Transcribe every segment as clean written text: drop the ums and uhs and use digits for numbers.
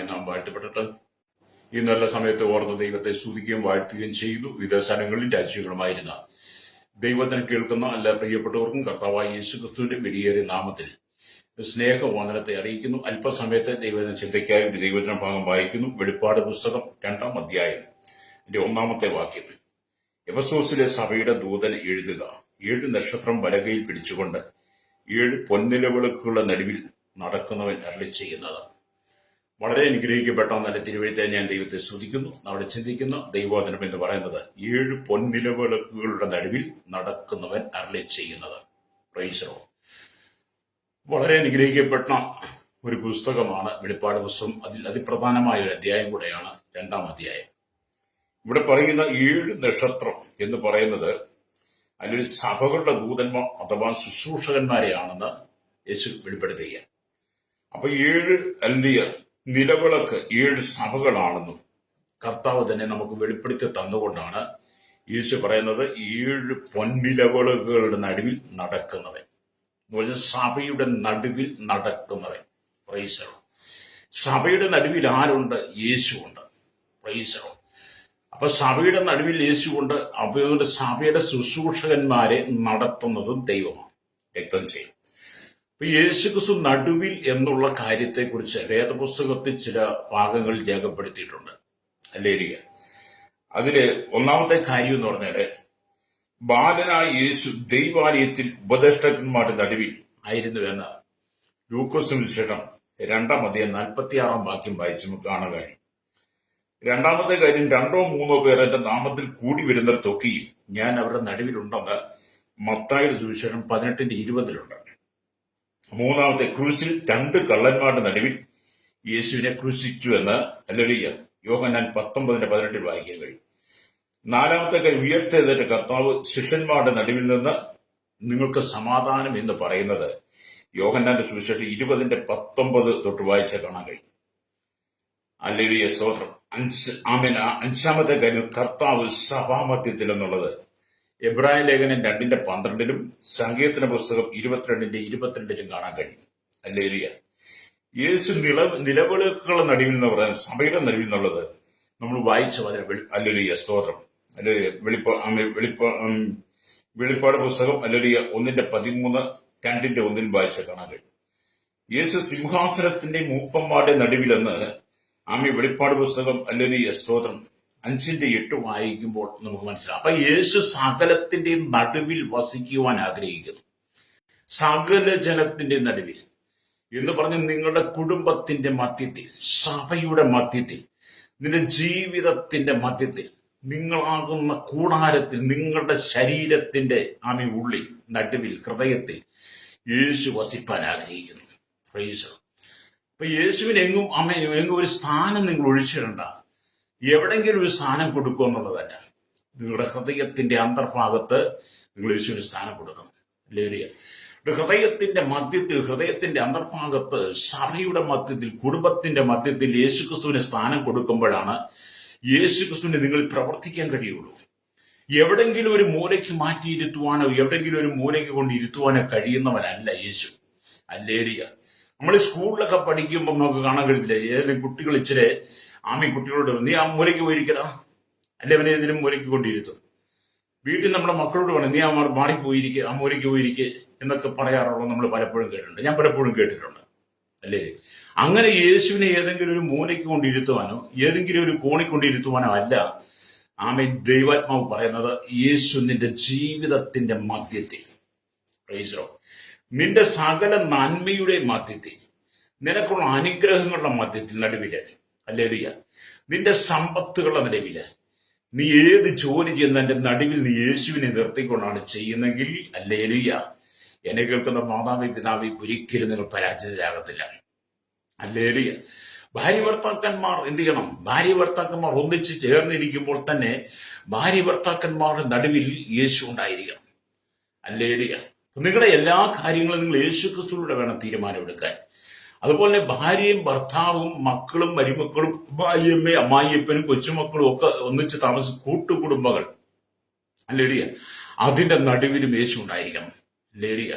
ദൈവനാമമായി നാം വാഴ്ത്തപ്പെട്ടിട്ട് ഈ നല്ല സമയത്ത് ഓർത്ത് ദൈവത്തെ സ്തുതിക്കുകയും വാഴ്ത്തുകയും ചെയ്തു. വിവിധ സ്ഥലങ്ങളിൽ രാജ്യങ്ങളുമായിരുന്ന ദൈവത്തിന് കേൾക്കുന്ന എല്ലാ പ്രിയപ്പെട്ടവർക്കും കർത്താവായ യേശുക്രിസ്തുവിന്റെ വിലയേറിയ നാമത്തിൽ സ്നേഹവന്ദനത്തെ അറിയിക്കുന്നു. അല്പസമയത്തെ ദൈവത്തിന് ചിന്തയ്ക്കായി ഒരു ദൈവത്തിന് ഭാഗം വായിക്കുന്നു. വെളിപ്പാട് പുസ്തകം 2-ാം അധ്യായം 1-ാമത്തെ വാക്യം. എഫെസോസിലെ സഭയുടെ ദൂതൻ എഴുതുക, 7 നക്ഷത്രം വലകയിൽ പിടിച്ചുകൊണ്ട് 7 പൊൻനിലവിളക്കുകളുടെ നടുവിൽ നടക്കുന്നവൻ അരുളി ചെയ്യുന്നത്. വളരെ അനുഗ്രഹിക്കപ്പെട്ട നല്ല തിരുവഴുത്തെ ഞാൻ ദൈവത്തെ സ്തുതിക്കുന്നു. അവിടെ ചിന്തിക്കുന്ന ദൈവവചനം എന്ന് പറയുന്നത് 7 പൊൻനിലവിളക്കുകളുടെ നടുവിൽ നടക്കുന്നവൻ അരുളി ചെയ്യുന്നത്. Price the Lord. വളരെ അനുഗ്രഹിക്കപ്പെട്ട ഒരു പുസ്തകമാണ് വെളിപ്പാട് പുസ്തകം. അതിൽ അതിപ്രധാനമായ ഒരു അധ്യായം കൂടെയാണ് 2-ാം അധ്യായം. ഇവിടെ പറയുന്ന 7 നക്ഷത്രം എന്ന് പറയുന്നത് അതിലൊരു സഭകളുടെ ദൂതന്മാർ അഥവാ ശുശ്രൂഷകന്മാരെയാണെന്ന് യേശു വെളിപ്പെടുത്തുക. അപ്പൊ 7 അല്ലിയ നിലവിളക്ക് 7 സഭകളാണെന്നും കർത്താവ് തന്നെ നമുക്ക് വെളിപ്പെടുത്തി തന്നുകൊണ്ടാണ് യേശു പറയുന്നത് 7 പൊൻനിലവിളക്കുകളുടെ നടുവിൽ നടക്കുന്നവൻ എന്ന് പറഞ്ഞാൽ സഭയുടെ നടുവിൽ നടക്കുന്നവൻ. Price the Lord. സഭയുടെ നടുവിൽ ആരുണ്ട്? യേശുവുണ്ട്. Praise the lord. അപ്പൊ സഭയുടെ നടുവിൽ യേശുവുണ്ട്. അവരുടെ സഭയുടെ ശുശ്രൂഷകന്മാരെ നടത്തുന്നതും ദൈവമാണ്. വ്യക്തം ചെയ്യും. അപ്പൊ യേശുക്രിസ്തു നടുവിൽ എന്നുള്ള കാര്യത്തെക്കുറിച്ച് വേദപുസ്തകത്തിൽ ചില ഭാഗങ്ങൾ രേഖപ്പെടുത്തിയിട്ടുണ്ട്. ഹല്ലേലൂയ. അതില് ഒന്നാമത്തെ കാര്യം എന്ന് പറഞ്ഞാല് ബാലനായ യേശു ദൈവാലയത്തിൽ ഉപദേഷ്ടാക്കന്മാരുടെ നടുവിൽ ആയിരുന്നുവെന്ന് ലൂക്കോസ് സുവിശേഷം 2-ാം അധ്യായം 46-ാം വാക്യം വായിച്ച് നമുക്ക് കാണാൻ കഴിയും. രണ്ടാമത്തെ കാര്യം, 2-3 പേർ എന്റെ നാമത്തിൽ കൂടി വരുന്നിടത്തൊക്കെയും ഞാൻ അവരുടെ നടുവിലുണ്ടെന്ന് മത്തായിയുടെ സുവിശേഷം 18:20 മൂന്നാമത്തെ, ക്രൂശിൽ 2 കള്ളന്മാരുടെ നടുവിൽ യേശുവിനെ ക്രൂശിച്ചു എന്ന് ഹല്ലേലൂയ യോഹന്നാൻ 19:18 വായിക്കാൻ കഴിയും. നാലാമത്തെ കാര്യം, ഉയർത്തെഴുന്നേറ്റ കർത്താവ് ശിഷ്യന്മാരുടെ നടുവിൽ നിന്ന് നിങ്ങൾക്ക് സമാധാനം എന്ന് പറയുന്നത് യോഹന്നാന്റെ സുവിശേഷം 20:19 തൊട്ട് വായിച്ചാൽ കാണാൻ കഴിയും. ഹല്ലേലൂയ, സ്തോത്രം. അഞ്ചാമത്തെ കാര്യം, കർത്താവ് സഭാമധ്യത്തിൽ എന്നുള്ളത് എബ്രായ ലേഖനം 2:12 സങ്കീർത്തന പുസ്തകം 22:22 കാണാൻ കഴിയും. ഹല്ലേലൂയ. യേശു നിലവിളക്കുകളുടെ നടുവിൽ എന്ന് പറയുന്നത് സഭയുടെ നടുവിൽ എന്നുള്ളത് നമ്മൾ വായിച്ച ഹല്ലേലൂയ, സ്തോത്രം. ഹല്ലേലൂയ. വെളിപ്പാട് പുസ്തകം ഹല്ലേലൂയ 1:13 2:1 വായിച്ച കാണാൻ കഴിയും. യേശു സിംഹാസനത്തിന്റെ മൂപ്പന്മാരുടെ നടുവിലെന്ന് വെളിപ്പാട് പുസ്തകം ഹല്ലേലൂയ, സ്തോത്രം 5:8 വായിക്കുമ്പോൾ നമുക്ക് മനസ്സിലാവും. അപ്പൊ യേശു സകലത്തിന്റെ നടുവിൽ വസിക്കുവാൻ ആഗ്രഹിക്കുന്നു. സകല ജനത്തിന്റെ നടുവിൽ എന്ന് പറഞ്ഞ് നിങ്ങളുടെ കുടുംബത്തിന്റെ മധ്യത്തിൽ, സഭയുടെ മധ്യത്തിൽ, നിന്റെ ജീവിതത്തിന്റെ മധ്യത്തിൽ, നിങ്ങളാകുന്ന കൂടാരത്തിൽ, നിങ്ങളുടെ ശരീരത്തിന്റെ ഉള്ളിൽ, നടുവിൽ, ഹൃദയത്തിൽ യേശു വസിപ്പാൻ ആഗ്രഹിക്കുന്നു. Price the lord. അപ്പൊ യേശുവിന് എങ്ങും ഒരു സ്ഥാനം നിങ്ങൾ ഒഴിച്ചിടണ്ട. എവിടെങ്കിലും ഒരു സ്ഥാനം കൊടുക്കുക എന്നുള്ളതല്ല. നിങ്ങളുടെ ഹൃദയത്തിന്റെ അന്തർഭാഗത്ത് നിങ്ങൾ യേശുവിന് സ്ഥാനം കൊടുക്കണം. ഹല്ലേലൂയ. ഹൃദയത്തിന്റെ മധ്യത്തിൽ, ഹൃദയത്തിന്റെ അന്തർഭാഗത്ത്, സഭയുടെ മധ്യത്തിൽ, കുടുംബത്തിന്റെ മധ്യത്തിൽ യേശുക്രിസ്തുവിന് സ്ഥാനം കൊടുക്കുമ്പോഴാണ് യേശുക്രിസ്തുവിന് നിങ്ങൾ പ്രവർത്തിക്കാൻ കഴിയുള്ളൂ. എവിടെങ്കിലും ഒരു മൂലയ്ക്ക് മാറ്റിയിരുത്തുവാനോ എവിടെങ്കിലും ഒരു മൂലയ്ക്ക് കൊണ്ട് ഇരുത്തുവാനോ കഴിയുന്നവനല്ല യേശു. ഹല്ലേലൂയ. നമ്മൾ സ്കൂളിലൊക്കെ പഠിക്കുമ്പോൾ നമുക്ക് കാണാൻ കഴിയില്ല, ഏതെങ്കിലും കുട്ടികൾ ഇച്ചിരി കുട്ടികളോട് നീ ആ മൂലയ്ക്ക് പോയിരിക്കടാ, അല്ലെ അവനെ ഏതെങ്കിലും മൂലയ്ക്ക് കൊണ്ടിരുത്തും. വീട്ടിൽ നമ്മുടെ മക്കളോട് വേണം നീ മാറിപ്പോയിരിക്കുക, ആ മൂലയ്ക്ക് പോയിരിക്കുക എന്നൊക്കെ പറയാറുള്ളത് നമ്മൾ പലപ്പോഴും കേട്ടിട്ടുണ്ട്. ഞാൻ പലപ്പോഴും കേട്ടിട്ടുണ്ട്. അല്ലേ? അങ്ങനെ യേശുവിനെ ഏതെങ്കിലും ഒരു മൂലയ്ക്ക് കൊണ്ടിരുത്തുവാനോ ഏതെങ്കിലും ഒരു കോണി കൊണ്ടിരുത്തുവാനോ അല്ല ദൈവാത്മാവ് പറയുന്നത്. യേശു നിന്റെ ജീവിതത്തിന്റെ മധ്യത്തിൽ, പ്രൈസ് ദി ലോർഡ്, നിന്റെ സകല നന്മയുടെ മധ്യത്തിൽ, നിനക്കുള്ള അനുഗ്രഹങ്ങളുടെ മധ്യത്തിൽ, നടുവില്, ഹല്ലേലൂയ, നിന്റെ സമ്പത്തുകളുടെ നടുവില്, നീ ഏത് ജോലി ചെയ്യുന്നതിന്റെ നടുവിൽ നീ യേശുവിനെ നിർത്തിക്കൊണ്ടാണ് ചെയ്യുന്നെങ്കിൽ, ഹല്ലേലൂയ, എന്നെ കേൾക്കുന്ന മാതാവി പിതാവി, ഒരിക്കലും നിങ്ങൾ പരാജിതരാകത്തില്ല. ഹല്ലേലൂയ. ഭാര്യ ഭർത്താക്കന്മാർ എന്ത് ചെയ്യണം? ഭാര്യ ഭർത്താക്കന്മാർ ഒന്നിച്ച് ചേർന്നിരിക്കുമ്പോൾ തന്നെ ഭാര്യ ഭർത്താക്കന്മാരുടെ നടുവിൽ യേശു ഉണ്ടായിരിക്കണം. ഹല്ലേലൂയ. നിങ്ങളുടെ എല്ലാ കാര്യങ്ങളും നിങ്ങൾ യേശുക്രിസ്തുവിലൂടെ വേണം തീരുമാനമെടുക്കാൻ. അതുപോലെ ഭാര്യയും ഭർത്താവും മക്കളും മരുമക്കളും ഭാര്യയമ്മയും അമ്മായിയപ്പനും കൊച്ചുമക്കളും ഒക്കെ ഒന്നിച്ച് കൂട്ടുകുടുംബങ്ങൾ, ഹല്ലേലൂയ, അതിന്റെ നടുവിലും യേശു ഉണ്ടായിരിക്കണം. ഹല്ലേലൂയ.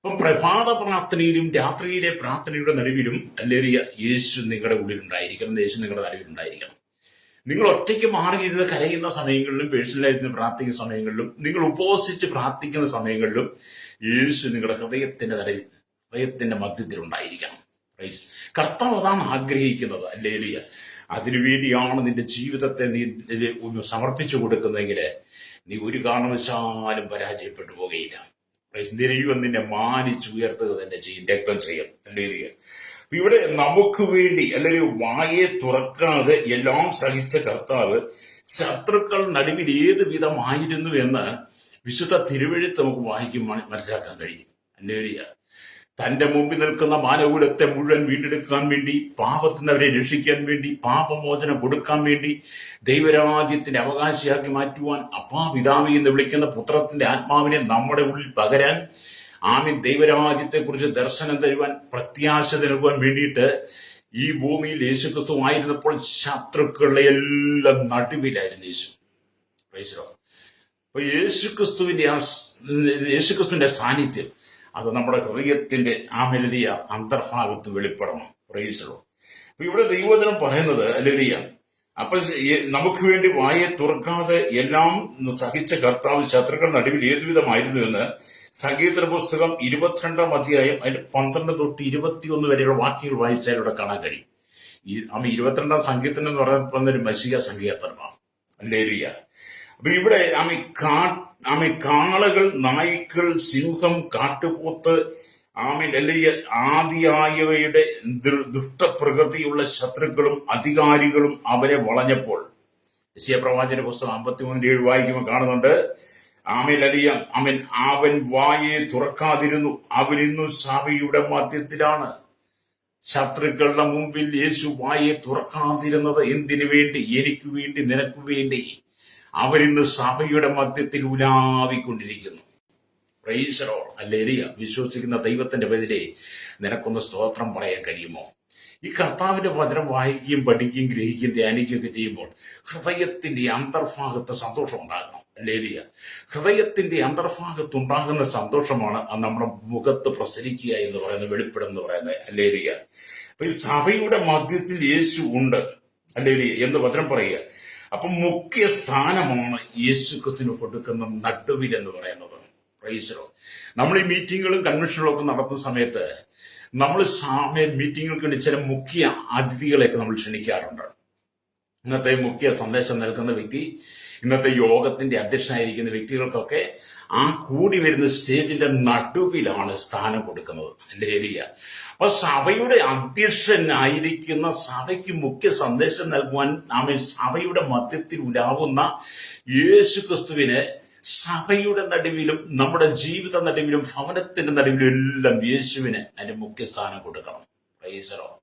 അപ്പം പ്രഭാത പ്രാർത്ഥനയിലും രാത്രിയിലെ പ്രാർത്ഥനയുടെ നടുവിലും ഹല്ലേലൂയ യേശു നിങ്ങളുടെ ഉള്ളിലുണ്ടായിരിക്കണം, യേശു നിങ്ങളുടെ നടുവിലുണ്ടായിരിക്കണം. നിങ്ങൾ ഒറ്റയ്ക്ക് മാറിയിരുന്ന് കരയുന്ന സമയങ്ങളിലും പേഴ്സണലായിരുന്ന് പ്രാർത്ഥിക്കുന്ന സമയങ്ങളിലും നിങ്ങൾ ഉപവസിച്ച് പ്രാർത്ഥിക്കുന്ന സമയങ്ങളിലും യേശു നിങ്ങളുടെ ഹൃദയത്തിന്റെ മധ്യത്തിൽ ഉണ്ടായിരിക്കണം. കർത്താവ് അതാണ് ആഗ്രഹിക്കുന്നത്. ഹല്ലേലൂയ. അതിനുവേണ്ടിയാണ് നിന്റെ ജീവിതത്തെ നീ ഒന്ന് സമർപ്പിച്ചു കൊടുക്കുന്നതെങ്കിൽ നീ ഒരു കാരണവശാലും പരാജയപ്പെട്ടു പോകുകയില്ല. ദൈവം നിന്നെ മാനിച്ചുയർത്തുക തന്നെ ചെയ്യും, രക്തം ചെയ്യും. ഹല്ലേലൂയ. ഇവിടെ നമുക്ക് വേണ്ടി അല്ലെങ്കിൽ വായെ തുറക്കാതെ എല്ലാം സഹിച്ച കർത്താവ് ശത്രുക്കൾ നടുവിൽ ഏത് വിധമായിരുന്നു എന്ന് വിശുദ്ധ തിരുവെഴുത്ത് നമുക്ക് വായിക്കുമ്പോൾ മനസ്സിലാക്കാൻ കഴിയും. ഹല്ലേലൂയ. തന്റെ മുമ്പിൽ നിൽക്കുന്ന മാനകുലത്തെ മുഴുവൻ വീണ്ടെടുക്കാൻ വേണ്ടി, പാപത്തിനവരെ രക്ഷിക്കാൻ വേണ്ടി, പാപമോചനം കൊടുക്കാൻ വേണ്ടി, ദൈവരാജ്യത്തിന്റെ അവകാശിയാക്കി മാറ്റുവാൻ, അപ്പാ പിതാവി എന്ന് വിളിക്കുന്ന പുത്രത്തിന്റെ ആത്മാവിനെ നമ്മുടെ ഉള്ളിൽ പകരാൻ, ആമീൻ, ദൈവരാജ്യത്തെക്കുറിച്ച് ദർശനം തരുവാൻ, പ്രത്യാശ നൽകുവാൻ വേണ്ടിയിട്ട് ഈ ഭൂമിയിൽ യേശുക്രിസ്തു ആയിരുന്നപ്പോൾ ശത്രുക്കളുടെ എല്ലാം നടുവിലായിരുന്നു യേശു. അപ്പൊ യേശുക്രിസ്തുവിന്റെ സാന്നിധ്യം അത് നമ്മുടെ ഹൃദയത്തിന്റെ ആമലിയ അന്തർഭാഗത്ത് വെളിപ്പെടണം. പ്രൈസലോ. അപ്പൊ ഇവിടെ ദൈവവചനം പറയുന്നത് ഹല്ലേലൂയ, അപ്പൊ നമുക്ക് വേണ്ടി വായെ തുറക്കാതെ എല്ലാം സഹിച്ച കർത്താവ് ശത്രുക്കൾ നടുവിൽ ഏതുവിധമായിരുന്നു എന്ന് സങ്കീർത്തന പുസ്തകം 22 അധ്യായം അതിന്റെ 12 തൊട്ട് 21 വരെയുള്ള വാക്യങ്ങൾ വായിച്ചാൽ ഇവിടെ കാണാൻ കഴിയും. 22 സങ്കീർത്തനം എന്ന് പറയുന്ന ഒരു മശീഹ സങ്കീർത്തനമാണ്. ഹല്ലേലൂയ. അപ്പൊ ഇവിടെ കാളകൾ, നായ്ക്കൾ, സിംഹം, കാട്ടുപോത്ത്, അല്ലെങ്കിൽ ആദിയായവയുടെ ദുഷ്ടപ്രകൃതിയുള്ള ശത്രുക്കളും അധികാരികളും അവരെ വളഞ്ഞപ്പോൾ, യെശയ്യാ പ്രവാചക പുസ്തകം 53:7 വായിക്കുമ്പോൾ കാണുന്നുണ്ട്, അവൻ വായെ തുറക്കാതിരുന്നു, അവനിന്നു സഭയുടെ മധ്യത്തിലാണ്. ശത്രുക്കളുടെ മുമ്പിൽ യേശു വായെ തുറക്കാതിരുന്നത് എന്തിനു വേണ്ടി? എനിക്ക് വേണ്ടി, നിനക്ക് വേണ്ടി. അവരിന്ന് സഭയുടെ മധ്യത്തിൽ ഉലാവിക്കൊണ്ടിരിക്കുന്നു. Praise the lord. ഹല്ലേലൂയ. വിശ്വസിക്കുന്ന ദൈവത്തിന്റെ പേരിലെ നിനക്കൊന്ന് സ്തോത്രം പറയാൻ കഴിയുമോ? ഈ കർത്താവിന്റെ വചനം വായിക്കുകയും പഠിക്കുകയും ഗ്രഹിക്കുകയും ധ്യാനിക്കുകയൊക്കെ ചെയ്യുമ്പോൾ ഹൃദയത്തിന്റെ അന്തർഭാഗത്ത് സന്തോഷം ഉണ്ടാകണം. ഹല്ലേലൂയ. ഹൃദയത്തിന്റെ അന്തർഭാഗത്തുണ്ടാകുന്ന സന്തോഷമാണ് നമ്മുടെ മുഖത്ത് പ്രസരിക്കുക എന്ന് പറയുന്നത്, വെളിപ്പെടുന്ന് പറയുന്നത്. ഹല്ലേലൂയ. അപ്പൊ ഈ സഭയുടെ മധ്യത്തിൽ യേശു ഉണ്ട്, ഹല്ലേലൂയ എന്ന് വചനം പറയുക. അപ്പൊ മുഖ്യ സ്ഥാനമാണ് യേശു ക്രിസ്തുവിന് കൊടുക്കുന്ന നടുവിൽ എന്ന് പറയുന്നത്. Price the Lord. നമ്മൾ ഈ മീറ്റിങ്ങുകളും കൺവെൻഷനുകളും ഒക്കെ നടത്തുന്ന സമയത്ത് നമ്മൾ മീറ്റിങ്ങുകൾക്ക് വേണ്ടി ചില മുഖ്യ അതിഥികളെയൊക്കെ നമ്മൾ ക്ഷണിക്കാറുണ്ട്. ഇന്നത്തെ മുഖ്യ സന്ദേശം നൽകുന്ന വ്യക്തി, ഇന്നത്തെ യോഗത്തിന്റെ അധ്യക്ഷനായിരിക്കുന്ന വ്യക്തികൾക്കൊക്കെ ആ കൂടി വരുന്ന സ്റ്റേജിന്റെ നടുവിലാണ് സ്ഥാനം കൊടുക്കുന്നത്. ഹല്ലേലൂയ. അപ്പൊ സഭയുടെ അധ്യക്ഷനായിരിക്കുന്ന, സഭയ്ക്ക് മുഖ്യ സന്ദേശം നൽകുവാൻ സഭയുടെ മധ്യത്തിൽ ഉലാവുന്ന യേശു ക്രിസ്തുവിന് സഭയുടെ നടുവിലും നമ്മുടെ ജീവിത നടുവിലും ഭവനത്തിന്റെ നടുവിലും എല്ലാം യേശുവിന് അതിന്റെ മുഖ്യ സ്ഥാനം കൊടുക്കണം. Price the Lord.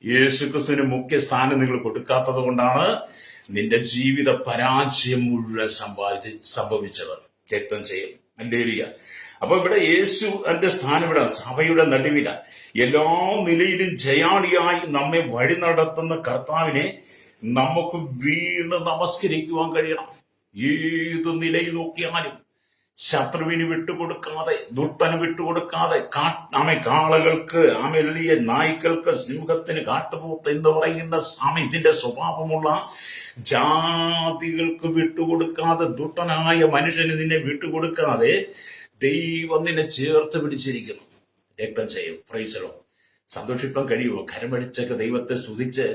യേശു ക്രിസ്തുവിന് മുഖ്യ സ്ഥാനം നിങ്ങൾ കൊടുക്കാത്തത് കൊണ്ടാണ് നിന്റെ ജീവിത പരാജയം മുഴുവൻ സംഭവിച്ചത്. രക്തം ചെയ്യും. ഹല്ലേലൂയ. അപ്പൊ ഇവിടെ യേശു എന്റെ സ്ഥാനം ഇവിടെ സഭയുടെ നടുവില എല്ലാ നിലയിലും ജയാളിയായി നമ്മെ വഴി നടത്തുന്ന കർത്താവിനെ നമുക്ക് വീണ് നമസ്കരിക്കുവാൻ കഴിയണം. ഏത് നിലയിൽ നോക്കിയാലും ശത്രുവിന് വിട്ടുകൊടുക്കാതെ, ദുഷ്ടന് വിട്ടുകൊടുക്കാതെ, കാളകൾക്ക്, വലിയ നായ്ക്കൾക്ക്, സിംഹത്തിന്, കാട്ടുപോത്ത് എന്ന് പറയുന്ന ഇതിന്റെ സ്വഭാവമുള്ള ജാതികൾക്ക് വിട്ടുകൊടുക്കാതെ, ദുഷ്ടനായ മനുഷ്യന് നിന്നെ വിട്ടുകൊടുക്കാതെ ദൈവം നിന്നെ ചേർത്ത് പിടിച്ചിരിക്കുന്നു. രക്തം ചെയ്യും. Price the Lord. സന്തോഷിപ്പാൻ കഴിയുമോ? കരമടിച്ചൊക്കെ ദൈവത്തെ സ്തുതിച്ച്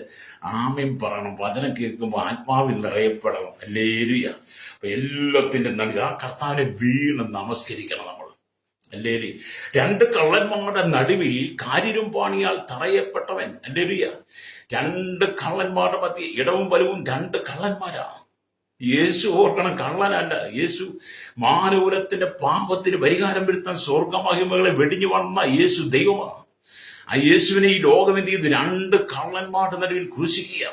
ആമേൻ പറയണം. വചനം കേൾക്കുമ്പോൾ ആത്മാവിൽ നിറയപ്പെടണം. ഹല്ലേലൂയ. അപ്പൊ എല്ലാത്തിന്റെ നടുവിൽ ആ കർത്താവിനെ വീണ് നമസ്കരിക്കണം നമ്മൾ. ഹല്ലേലൂയ. 2 കള്ളന്മാരുടെ നടുവിൽ കാരിരും പാണിയാൽ തറയപ്പെട്ടവൻ. ഹല്ലേലൂയ. 2 കള്ളന്മാരുടെ മധ്യ ഇടവും വലവും 2 കള്ളന്മാരാ. യേശു ഓർക്കണം, കള്ളനല്ല. യേശു മാനവകുലത്തിന്റെ പാപത്തിന് പരിഹാരം വരുത്താൻ സ്വർഗമഹിമകളെ വെടിഞ്ഞു വന്ന യേശു ദൈവമാണ്. ആ യേശുവിനെ ഈ ലോകം എന്ത് ചെയ്തു? 2 കള്ളന്മാരുടെ നടുവിൽ ക്രൂശിക്കുക.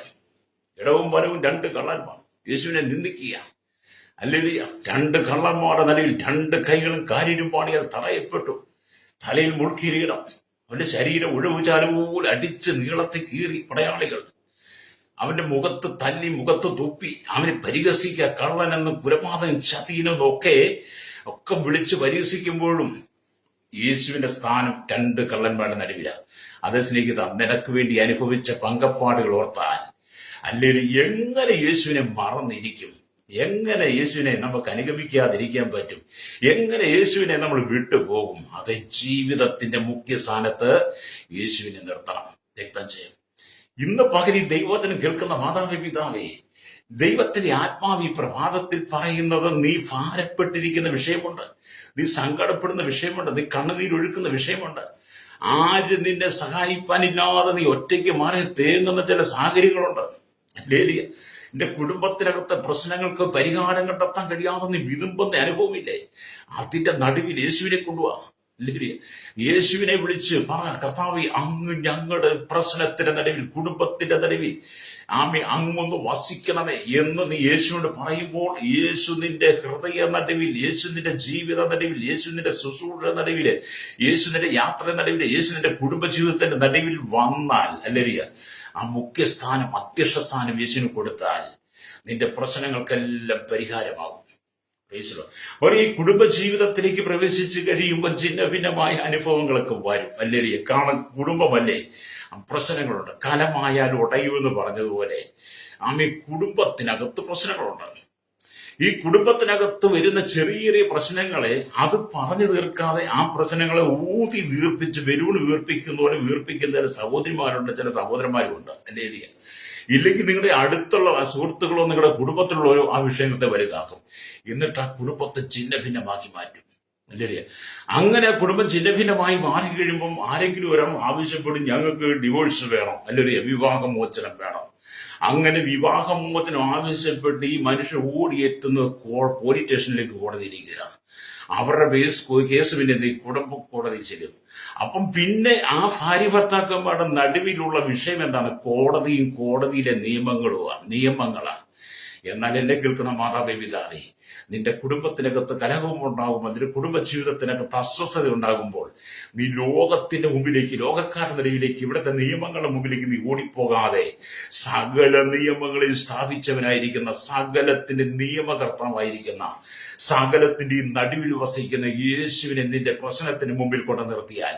ഇടവും വലവും 2 കള്ളന്മാർ യേശുവിനെ നിന്ദിക്കുക. ഹല്ലേലൂയ. 2 കള്ളന്മാരുടെ നടുവിൽ 2 കൈകളും കാരിരും പാണിയാൽ തറയപ്പെട്ടു. തലയിൽ മുൾക്കിരീടം, അവന്റെ ശരീരം ഉഴവുചാലുപോലെ അടിച്ച് നീളത്തെ കീറി പടയാളികൾ. അവന്റെ മുഖത്ത് തല്ലി, മുഖത്ത് തുപ്പി, അവനെ പരിഹസിക്കുക. കള്ളനെന്നും കുലപാതകൻ ചതീനെന്നും ഒക്കെ വിളിച്ച് പരിഹസിക്കുമ്പോഴും യേശുവിന്റെ സ്ഥാനം രണ്ട് കള്ളന്മാരുടെ നടുവിലാണ്. അതേ സ്നേഹിത, നിനക്ക് വേണ്ടി അനുഭവിച്ച പങ്കപ്പാടുകൾ ഓർത്താൽ അല്ലെങ്കിൽ എങ്ങനെ യേശുവിനെ മറന്നിരിക്കും? എങ്ങനെ യേശുവിനെ നമുക്ക് അനുഗമിക്കാതിരിക്കാൻ പറ്റും? എങ്ങനെ യേശുവിനെ നമ്മൾ വിട്ടുപോകും? അത് ജീവിതത്തിന്റെ മുഖ്യ സ്ഥാനത്ത് യേശുവിനെ നിർത്തണം. രക്തം ചെയ്യും. ഇന്ന് പകൽ ഈ ദൈവവചനം കേൾക്കുന്ന മാതാവേ, പിതാവേ, ദൈവത്തിന്റെ ആത്മാവ് ഈ പ്രഭാതത്തിൽ പറയുന്നത്, നീ ഭാരപ്പെട്ടിരിക്കുന്ന വിഷയമുണ്ട്, നീ സങ്കടപ്പെടുന്ന വിഷയമുണ്ട്, നീ കണ്ണുനീരൊഴുക്കുന്ന വിഷയമുണ്ട്. ആര് നിന്നെ സഹായിപ്പാനില്ലാതെ നീ ഒറ്റയ്ക്ക് മാറി തേങ്ങുന്ന ചില സാഹചര്യങ്ങളുണ്ട്. ലേലിയ, എന്റെ കുടുംബത്തിനകത്തെ പ്രശ്നങ്ങൾക്ക് പരിഹാരം കണ്ടെത്താൻ കഴിയാതെ നീ വിതുമ്പുന്ന അനുഭവമില്ലേ? അതിന്റെ നടുവിൽ യേശുവിനെ കൊണ്ടുപോവാ. യേശുവിനെ വിളിച്ച് പറ, കർത്താവേ, അങ്ങ് ഞങ്ങളുടെ പ്രശ്നത്തിന്റെ നടുവിൽ, കുടുംബത്തിന്റെ നടുവിൽ അങ്ങൊന്ന് വസിക്കണമേ എന്ന് നീ യേശുവിനോട് പറയുമ്പോൾ, യേശു നിന്റെ ഹൃദയ നടുവിൽ, യേശു നിന്റെ ജീവിത നടുവിൽ, യേശു നിന്റെ ശുശ്രൂഷ നടുവില്, യേശു നിന്റെ യാത്ര നടുവില്, യേശു നിന്റെ കുടുംബജീവിതത്തിന്റെ നടുവിൽ വന്നാൽ, അല്ലരിയ, ആ മുഖ്യസ്ഥാനം, അധ്യക്ഷ സ്ഥാനം യേശുവിന് കൊടുത്താൽ നിന്റെ പ്രശ്നങ്ങൾക്കെല്ലാം പരിഹാരമാകും. ഒരു ഈ കുടുംബജീവിതത്തിലേക്ക് പ്രവേശിച്ചു കഴിയുമ്പോൾ ഛിന്ന ഭിന്നമായ അനുഭവങ്ങളൊക്കെ വരും. അല്ലേ? കാരണം കുടുംബമല്ലേ, പ്രശ്നങ്ങളുണ്ട്. കലമായാൽ ഉടയുമെന്ന് പറഞ്ഞതുപോലെ കുടുംബത്തിനകത്ത് പ്രശ്നങ്ങളുണ്ട്. ഈ കുടുംബത്തിനകത്ത് വരുന്ന ചെറിയ ചെറിയ പ്രശ്നങ്ങളെ അത് പറഞ്ഞു തീർക്കാതെ ആ പ്രശ്നങ്ങളെ ഊതി വീർപ്പിച്ച് ബലൂൺ വീർപ്പിക്കുന്ന പോലെ വീർപ്പിക്കുന്ന ചില സഹോദരിമാരുണ്ട്, ചില സഹോദരന്മാരുണ്ട്. അല്ലേ? ഇല്ലെങ്കിൽ നിങ്ങളുടെ അടുത്തുള്ള സുഹൃത്തുക്കളോ നിങ്ങളുടെ കുടുംബത്തിലുള്ളവരോ ആ വിഷയത്തെ വലുതാക്കും. എന്നിട്ട് ആ കുടുംബത്തെ ഛിന്ന ഭിന്നമാക്കി മാറ്റും. അല്ലേ? അങ്ങനെ കുടുംബം ഛിന്ന ഭിന്നമായി മാറി കഴിയുമ്പം ആരെങ്കിലും ഒരാൾ ആവശ്യപ്പെടും, ഞങ്ങൾക്ക് ഡിവോഴ്സ് വേണം, അല്ലെങ്കിൽ വിവാഹമോചനം വേണം. അങ്ങനെ വിവാഹമോചനം ആവശ്യപ്പെട്ട് ഈ മനുഷ്യർ ഓടിയെത്തുന്ന പോലീസ് സ്റ്റേഷനിലേക്ക് കോടതിയിലിരിക്കുക. അവരുടെ കേസ് പിന്നെ കുടുംബ കോടതി ചെല്ലും. അപ്പം പിന്നെ ആ ഭാര്യ ഭർത്താക്കന്മാരുടെ നടുവിലുള്ള വിഷയം എന്താണ്? കോടതിയും കോടതിയിലെ നിയമങ്ങളാണ്. എന്നാൽ എന്നെ കേൾക്കുന്ന മാതാവേ, പിതാവേ, നിന്റെ കുടുംബത്തിനകത്ത് കലഹവും ഉണ്ടാകുമ്പോൾ, നിന്റെ കുടുംബജീവിതത്തിനകത്ത് അസ്വസ്ഥത ഉണ്ടാകുമ്പോൾ, നീ ലോകത്തിന്റെ മുമ്പിലേക്ക്, ലോകക്കാരുടെ നിലയിലേക്ക്, ഇവിടുത്തെ നിയമങ്ങളുടെ മുമ്പിലേക്ക് നീ ഓടിപ്പോകാതെ, സകല നിയമങ്ങളിൽ സ്ഥാപിച്ചവനായിരിക്കുന്ന, സകലത്തിന്റെ നിയമകർത്താവായിരിക്കുന്ന, സകലത്തിന്റെ നടുവിൽ വസിക്കുന്ന യേശുവിനെ നിന്റെ പ്രശ്നത്തിന് മുമ്പിൽ കൊണ്ടു നിർത്തിയാൽ,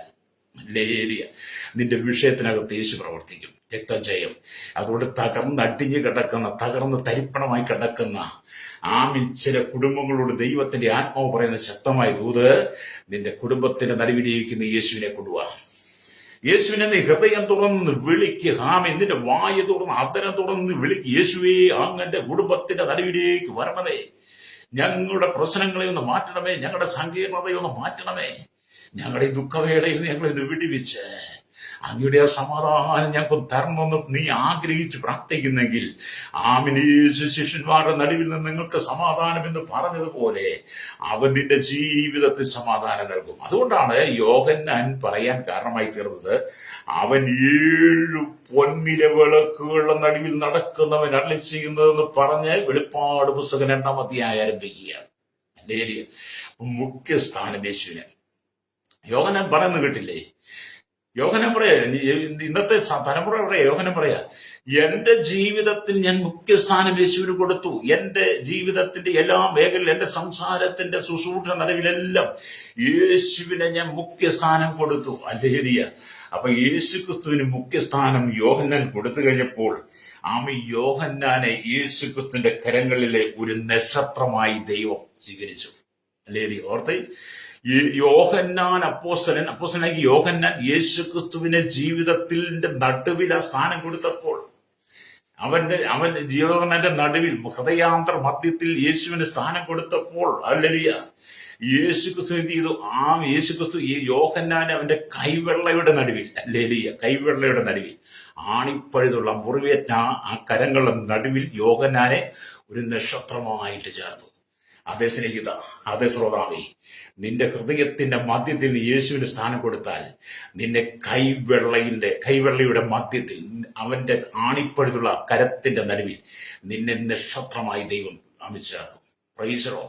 നിന്റെ വിഷയത്തിനകത്ത് യേശു പ്രവർത്തിക്കും. രക്തം ചെയ്യും. അതുകൊണ്ട് തകർന്നടിഞ്ഞു കിടക്കുന്ന, തകർന്ന് തരിപ്പണമായി കിടക്കുന്ന ചില കുടുംബങ്ങളോട് ദൈവത്തിന്റെ ആത്മാവ് പറയുന്ന ശക്തമായ ദൂത്, നിന്റെ കുടുംബത്തിന്റെ നടുവിലേക്ക് നീ യേശുവിനെ കൊണ്ടുപോവാ. യേശുവിനെ നീ ഹൃദയം തുറന്ന് വിളിക്കുക. നിന്റെ വായ തുറന്ന്, അധരം തുറന്ന് വിളിക്കുക. യേശുവേ, അങ്ങന്റെ കുടുംബത്തിന്റെ നടുവിലേക്ക് വരണമേ, ഞങ്ങളുടെ പ്രശ്നങ്ങളെ ഒന്ന് മാറ്റണമേ, ഞങ്ങളുടെ സങ്കീർണതയെ ഒന്ന് മാറ്റണമേ, ഞങ്ങളുടെ ഈ ദുഃഖവേളയിൽ ഞങ്ങളെ ഒന്ന് വിടിവിച്ച് അങ്ങയുടെ സമാധാനം ഞങ്ങൾക്ക് തരണമെന്ന് നീ ആഗ്രഹിച്ച് പ്രാർത്ഥിക്കുന്നെങ്കിൽ, യേശു ശിഷ്യന്മാരുടെ നടുവിൽ നിന്ന് നിങ്ങൾക്ക് സമാധാനം എന്ന് പറഞ്ഞതുപോലെ അവൻ നിന്റെ ജീവിതത്തിൽ സമാധാനം നൽകും. അതുകൊണ്ടാണ് യോഹന്നാൻ പറയാൻ കാരണമായി തീർന്നത്, അവൻ 7 പൊന്നില വിളക്കുകളുടെ നടുവിൽ നടക്കുന്നവൻ അരുളി ചെയ്യുന്നതെന്ന് പറഞ്ഞ് വെളിപ്പാട് പുസ്തകം 2-ാം അധ്യായം ആരംഭിക്കുകയാണ്. മുഖ്യസ്ഥാനം യേശുവിന്. യോഹന്നാൻ പറയുന്നത് കേട്ടില്ലേ? യോഹന്നാൻ പറയാ, ഇന്നത്തെ തലമുറ പറയാ, യോഹന്നാൻ പറയാ, എന്റെ ജീവിതത്തിൽ ഞാൻ മുഖ്യസ്ഥാനം യേശുവിന് കൊടുത്തു. എന്റെ ജീവിതത്തിന്റെ എല്ലാ മേഖലയിലും, എന്റെ സംസാരത്തിന്റെ ശുശ്രൂഷ നിലവിലെല്ലാം യേശുവിനെ ഞാൻ മുഖ്യസ്ഥാനം കൊടുത്തു. അല്ലേലിയ. അപ്പൊ യേശു ക്രിസ്തുവിന് മുഖ്യസ്ഥാനം യോഹന്നാൻ കൊടുത്തു കഴിഞ്ഞപ്പോൾ യോഹന്നാനെ യേശു ക്രിസ്തുവിന്റെ കരങ്ങളിലെ ഒരു നക്ഷത്രമായി ദൈവം സ്വീകരിച്ചു. അല്ലേലി. ഓർത്തേ, യോഹന്നാൻ അപ്പോസ്തലനായി യോഹന്നാൻ യേശു ക്രിസ്തുവിനെ ജീവിതത്തിന്റെ നടുവിൽ ആ സ്ഥാനം കൊടുത്തപ്പോൾ, അവന്റെ യോഹന്നാന്റെ നടുവിൽ ഹൃദയാന്തർ മധ്യത്തിൽ യേശുവിന് സ്ഥാനം കൊടുത്തപ്പോൾ, അല്ലലിയ, യേശു ക്രിസ്തു എന്ത് ചെയ്തു? യേശു ക്രിസ്തു ഈ യോഹന്നാനെ അവന്റെ കൈവെള്ളയുടെ നടുവിൽ, അല്ലേലിയ, കൈവെള്ളയുടെ നടുവിൽ ആണിപ്പഴുതുള്ള മുറിവേറ്റ ആ കരങ്ങളുടെ നടുവിൽ യോഹന്നാനെ ഒരു നക്ഷത്രമായിട്ട് ചേർത്തു. അതേ സ്നേഹിത, അതേ ശ്രോതാവേ, നിന്റെ ഹൃദയത്തിന്റെ മധ്യത്തിൽ നീ യേശുവിന് സ്ഥാനം കൊടുത്താൽ, നിന്റെ കൈവെള്ളയുടെ മധ്യത്തിൽ, അവന്റെ ആണിപ്പഴുതുള്ള കരത്തിന്റെ നടുവിൽ നിന്നെ നക്ഷത്രമായി ദൈവം ചേർക്കും. പ്രൈസറോ.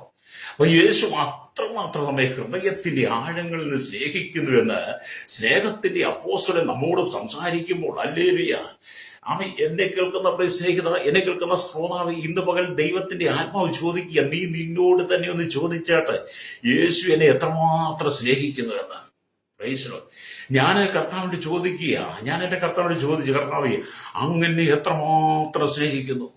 അപ്പൊ യേശു അത്രമാത്രം നമ്മെ ഹൃദയത്തിന്റെ ആഴങ്ങളിൽ നിന്ന് സ്നേഹിക്കുന്നുവെന്ന് സ്നേഹത്തിന്റെ അപ്പോസ്തലൻ നമ്മോട് സംസാരിക്കുമ്പോൾ, അല്ലേലൂയ, എന്നെ കേൾക്കുന്ന സ്നേഹിത, എന്നെ കേൾക്കുന്ന ശ്രോതാവ്, ഇന്ന് പകൽ ദൈവത്തിന്റെ ആത്മാവ് ചോദിക്കുക, നീ നിന്നോട് തന്നെ ഒന്ന് ചോദിച്ചാട്ട്, യേശു എന്നെ എത്രമാത്രം സ്നേഹിക്കുന്നു എന്ന്. Praise Lord. ഞാൻ എന്റെ കർത്താവിനോട് ചോദിച്ചു, കർത്താവേ, അങ്ങ് എത്രമാത്രം സ്നേഹിക്കുന്നു,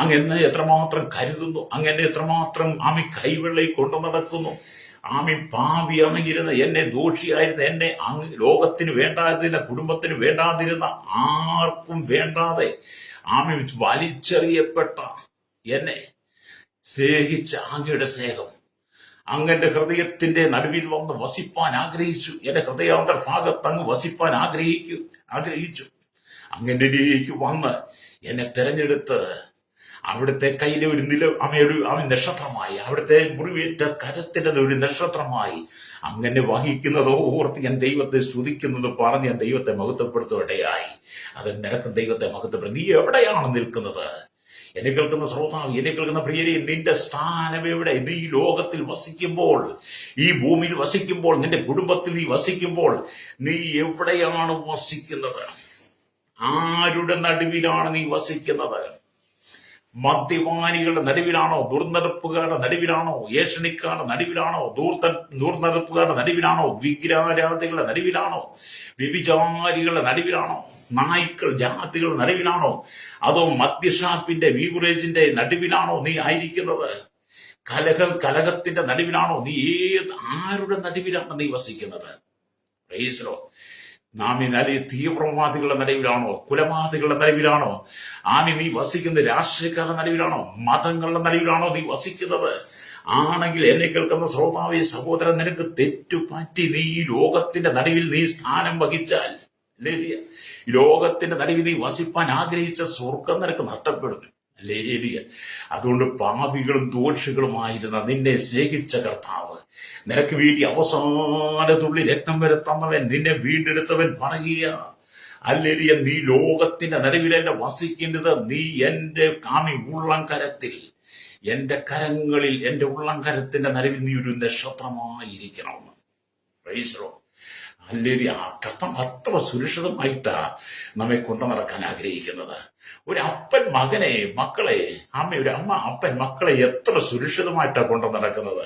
അങ്ങ് എന്നെ എത്രമാത്രം കരുതുന്നു, അങ്ങ് എന്നെ എത്രമാത്രം കൈവെള്ളയിൽ കൊണ്ടു നടക്കുന്നു. പാപിയായിരുന്ന എന്നെ, ദോഷിയായിരുന്ന എന്നെ, അങ്ങ് ലോകത്തിന് വേണ്ടാതിരുന്ന, കുടുംബത്തിന് വേണ്ടാതിരുന്ന, ആർക്കും വേണ്ടാതെ വലിച്ചെറിയപ്പെട്ട എന്നെ സ്നേഹിച്ച അങ്ങയുടെ സ്നേഹം അങ്ങന്റെ ഹൃദയത്തിന്റെ നടുവിൽ വന്ന് വസിപ്പാൻ ആഗ്രഹിച്ചു. എന്റെ ഹൃദയാന്തർഭാഗത്ത് അങ്ങ് വസിപ്പാൻ ആഗ്രഹിച്ചു. അങ്ങനിലേക്ക് വന്ന് എന്നെ തെരഞ്ഞെടുത്ത് അവിടുത്തെ കയ്യിലെ ഒരു അവൻ നക്ഷത്രമായി, അവിടുത്തെ മുറിവേറ്റ കരത്തിന്റെ ഒരു നക്ഷത്രമായി അങ്ങനെ വഹിക്കുന്നതോ ഓർത്ത് ഞാൻ ദൈവത്തെ സ്തുതിക്കുന്നത് പറഞ്ഞ് ഞാൻ ദൈവത്തെ മഹത്വപ്പെടുത്തുകയായി. അത് നിനക്കും ദൈവത്തെ മഹത്വപ്പെടും. നീ എവിടെയാണ് നിൽക്കുന്നത്? എന്നെ കേൾക്കുന്ന ശ്രോതാവ്, എന്നെ കേൾക്കുന്ന പ്രിയരെ, നിന്റെ സ്ഥാനം എവിടെ? നീ ഈ ലോകത്തിൽ വസിക്കുമ്പോൾ, ഈ ഭൂമിയിൽ വസിക്കുമ്പോൾ, നിന്റെ കുടുംബത്തിൽ നീ വസിക്കുമ്പോൾ, നീ എവിടെയാണ് വസിക്കുന്നത്? ആരുടെ നടുവിലാണ് നീ വസിക്കുന്നത്? മദ്യപാനികളുടെ നടുവിലാണോ? ദുർനടപ്പുകാരുടെ നടുവിലാണോ? ഏഷണിക്കാരുടെ നടുവിലാണോ? ദുർനടപ്പുകാരുടെ നടുവിലാണോ? വിഗ്രഹാരാധികളുടെ നടുവിലാണോ? വ്യഭിചാരികളുടെ നടുവിലാണോ? നായ്ക്കൾ ജാതികളുടെ നടുവിലാണോ? അതോ മദ്യഷാപ്പിന്റെ ബീവറേജിന്റെ നടുവിലാണോ നീ ആയിരിക്കുന്നത്? കലഹത്തിന്റെ നടുവിലാണോ? നീ ആരുടെ നടുവിലാണ് നീ വസിക്കുന്നത്? Praise Lord. തീവ്രവാദികളുടെ നടുവിലാണോ? കുലവാദികളുടെ നടുവിലാണോ? നീ വസിക്കുന്നത് രാഷ്ട്രീയക്കാരുടെ നടുവിലാണോ? മതങ്ങളുടെ നടുവിലാണോ നീ വസിക്കുന്നത്? ആണെങ്കിൽ എന്നെ കേൾക്കുന്ന ശ്രോതാവേ, സഹോദരൻ, നിനക്ക് തെറ്റുപറ്റി നീ ഈ ലോകത്തിന്റെ നടുവിൽ നീ സ്ഥാനം വഹിച്ചാൽ, ലോകത്തിന്റെ നടുവിൽ നീ വസിപ്പാൻ ആഗ്രഹിച്ച സ്വർഗം നിനക്ക് നഷ്ടപ്പെടും. അതുകൊണ്ട് പാപികളും ദോഷികളുമായിരുന്ന നിന്നെ സ്നേഹിച്ച കർത്താവ്, നിനക്ക് വേണ്ടി അവസാന തുള്ളി രക്തം വരെ തന്നവൻ, നിന്നെ വീണ്ടെടുത്തവൻ പറയുക, അല്ലേലിയ, നീ ലോകത്തിന്റെ നടുവിലല്ല വസിക്കേണ്ടത്, നീ എന്റെ ഉള്ളംകരത്തിൽ, എന്റെ കരങ്ങളിൽ, എന്റെ ഉള്ളംകരത്തിന്റെ നടുവിൽ നീ ഒരു നക്ഷത്രമായിരിക്കണം. Praise Lord. അല്ലേലിയ. കർത്താവ് അത്ര സുരക്ഷിതമായിട്ടാ നമ്മെ കൊണ്ടു നടക്കാൻ ആഗ്രഹിക്കുന്നത്. ഒരു അപ്പൻ മക്കളെ, ഒരു അമ്മ അപ്പൻ മക്കളെ എത്ര സുരക്ഷിതമായിട്ടാ കൊണ്ടു നടക്കുന്നത്.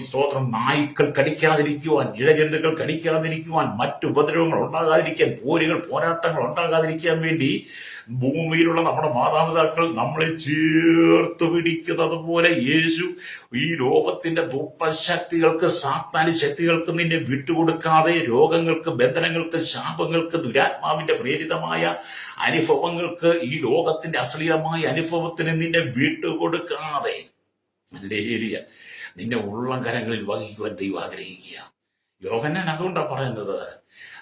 സ്തോത്രം. നായ്ക്കൾ കടിക്കാതിരിക്കുവാൻ, ഇഴജന്തുക്കൾ കടിക്കാതിരിക്കുവാൻ, മറ്റു ഉപദ്രവങ്ങൾ ഉണ്ടാകാതിരിക്കാൻ, പോരാട്ടങ്ങൾ ഉണ്ടാകാതിരിക്കാൻ വേണ്ടി ഭൂമിയിലുള്ള നമ്മുടെ മാതാപിതാക്കൾ നമ്മളെ ചേർത്ത് പിടിക്കുന്നത് പോലെ യേശു ഈ ലോകത്തിന്റെ ദുഷ്ടശക്തികൾക്ക്, സാത്താനി ശക്തികൾക്ക് നിന്നെ വിട്ടുകൊടുക്കാതെ, രോഗങ്ങൾക്ക്, ബന്ധനങ്ങൾക്ക്, ശാപങ്ങൾക്ക്, ദുരാത്മാവിന്റെ പ്രേരിതമായ അനുഭവങ്ങൾക്ക്, ഈ ലോകത്തിന്റെ അശ്ലീലമായ അനുഭവത്തിന് നിന്നെ വിട്ടുകൊടുക്കാതെ, നിന്നെ ഉള്ളം കരങ്ങളിൽ വഹിക്കുവാൻ ദൈവം ആഗ്രഹിക്കുക. യോഹന്നാൻ അതുകൊണ്ടാണ് പറയുന്നത്,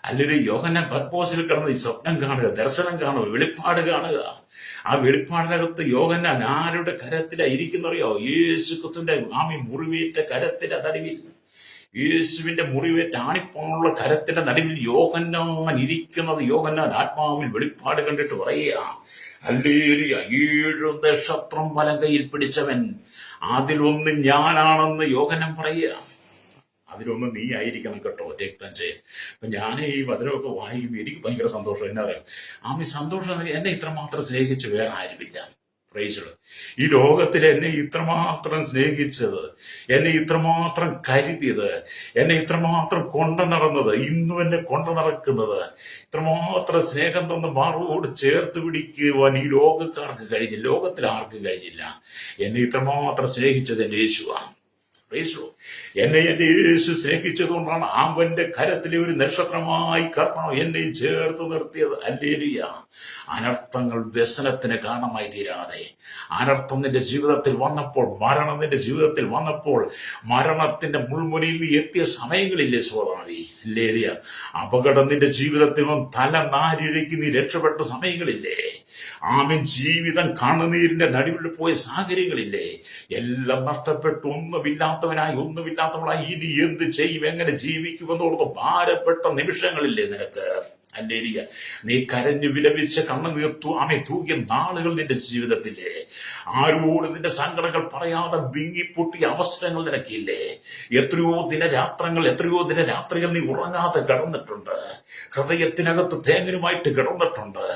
അല്ലെങ്കിൽ യോഹന്നാൻ പത്മോസിൽ കിടന്ന് ഈ സ്വപ്നം കാണുക, ദർശനം കാണുക, വെളിപ്പാട് കാണുക. ആ വെളിപ്പാടിനകത്ത് യോഹന്നാൻ ആരുടെ കരത്തിലായിരിക്കുന്നറിയോ? യേശു ക്രിസ്തുവിന്റെ മുറിവേറ്റ കരത്തിന്റെ നടുവിൽ, യേശുവിന്റെ മുറിവേറ്റ ആണിപ്പാനുള്ള കരത്തിന്റെ നടുവിൽ യോഹന്നാൻ ഇരിക്കുന്നത്. യോഹന്നാൻ ആത്മാവിൽ വെളിപ്പാട് കണ്ടിട്ട് പറയുക, ഹല്ലേലൂയ, 7 നക്ഷത്രം വലങ്കയിൽ പിടിച്ചവൻ, അതിലൊന്ന് ഞാനാണെന്ന് യോഹന്നാൻ പറയുക. അതിലൊന്ന് നീ ആയിരിക്കണം കേട്ടോ, രക്തം ചെയ്യാൻ. അപ്പൊ ഞാൻ ഈ വചനമൊക്കെ വായിക്കുമ്പോൾ എനിക്ക് ഭയങ്കര സന്തോഷം. എന്നാ പറയാം, സന്തോഷം. എന്നെ ഇത്രമാത്രം സ്നേഹിച്ച് വേറെ ആരുമില്ല. Praise Lord. ഈ ലോകത്തിൽ എന്നെ ഇത്രമാത്രം സ്നേഹിച്ചത്, എന്നെ ഇത്രമാത്രം കരുതിയത്, എന്നെ ഇത്രമാത്രം കൊണ്ടു നടന്നത്, ഇന്നും എന്നെ കൊണ്ടു നടക്കുന്നത്, ഇത്രമാത്രം സ്നേഹം തന്ന് മാറോട് ചേർത്ത് പിടിക്കുവാൻ ഈ ലോകക്കാർക്ക് കഴിഞ്ഞില്ല, ലോകത്തിൽ ആർക്കും കഴിഞ്ഞില്ല. എന്നെ ഇത്രമാത്രം സ്നേഹിച്ചത് എന്റെ യേശുവാണ്. എന്നെ എന്റെ യേശു സ്നേഹിച്ചതുകൊണ്ടാണ് അവന്റെ കരത്തിലെ ഒരു നക്ഷത്രമായി കർത്താവ് എന്നെ ചേർത്ത് നിർത്തിയത്. ഹല്ലേലൂയ. അനർത്ഥങ്ങൾ വ്യസനത്തിന് കാരണമായി തീരാതെ, അനർത്ഥം നിന്റെ ജീവിതത്തിൽ വന്നപ്പോൾ, മരണം നിന്റെ ജീവിതത്തിൽ വന്നപ്പോൾ, മരണത്തിന്റെ മുൾമുനയിൽ നീ എത്തിയ സമയങ്ങളില്ലേ സോദാവി? ഹല്ലേലൂയ. അപകടം നിന്റെ ജീവിതത്തിൽ തല നാരിഴയ്ക്ക് നീ രക്ഷപ്പെട്ട സമയങ്ങളില്ലേ? ജീവിതം കണ്ണുനീരിന്റെ നടുവിൽ പോയ സാഹചര്യങ്ങളില്ലേ? എല്ലാം നഷ്ടപ്പെട്ടു, ഒന്നുമില്ലാത്തവളായി ഇനി എന്ത് ചെയ്യും, എങ്ങനെ ജീവിക്കുമെന്നോർത്ത് ഭാരപ്പെട്ട നിമിഷങ്ങളില്ലേ നിനക്ക്? ഹല്ലേലൂയ. നീ കരഞ്ഞു വിലപിച്ച് കണ്ണുനീർത്തു തൂകിയ നാളുകൾ നിന്റെ ജീവിതത്തില്ലേ? ആരോട് നിന്റെ സങ്കടങ്ങൾ പറയാതെ വിങ്ങിപ്പൊട്ടിയ അവസരങ്ങൾ നിനക്കില്ലേ? എത്രയോ ദിനരാത്രികൾ നീ ഉറങ്ങാതെ കിടന്നിട്ടുണ്ട്, ഹൃദയത്തിനകത്ത് തേങ്ങനുമായിട്ട് കിടന്നിട്ടുണ്ട്.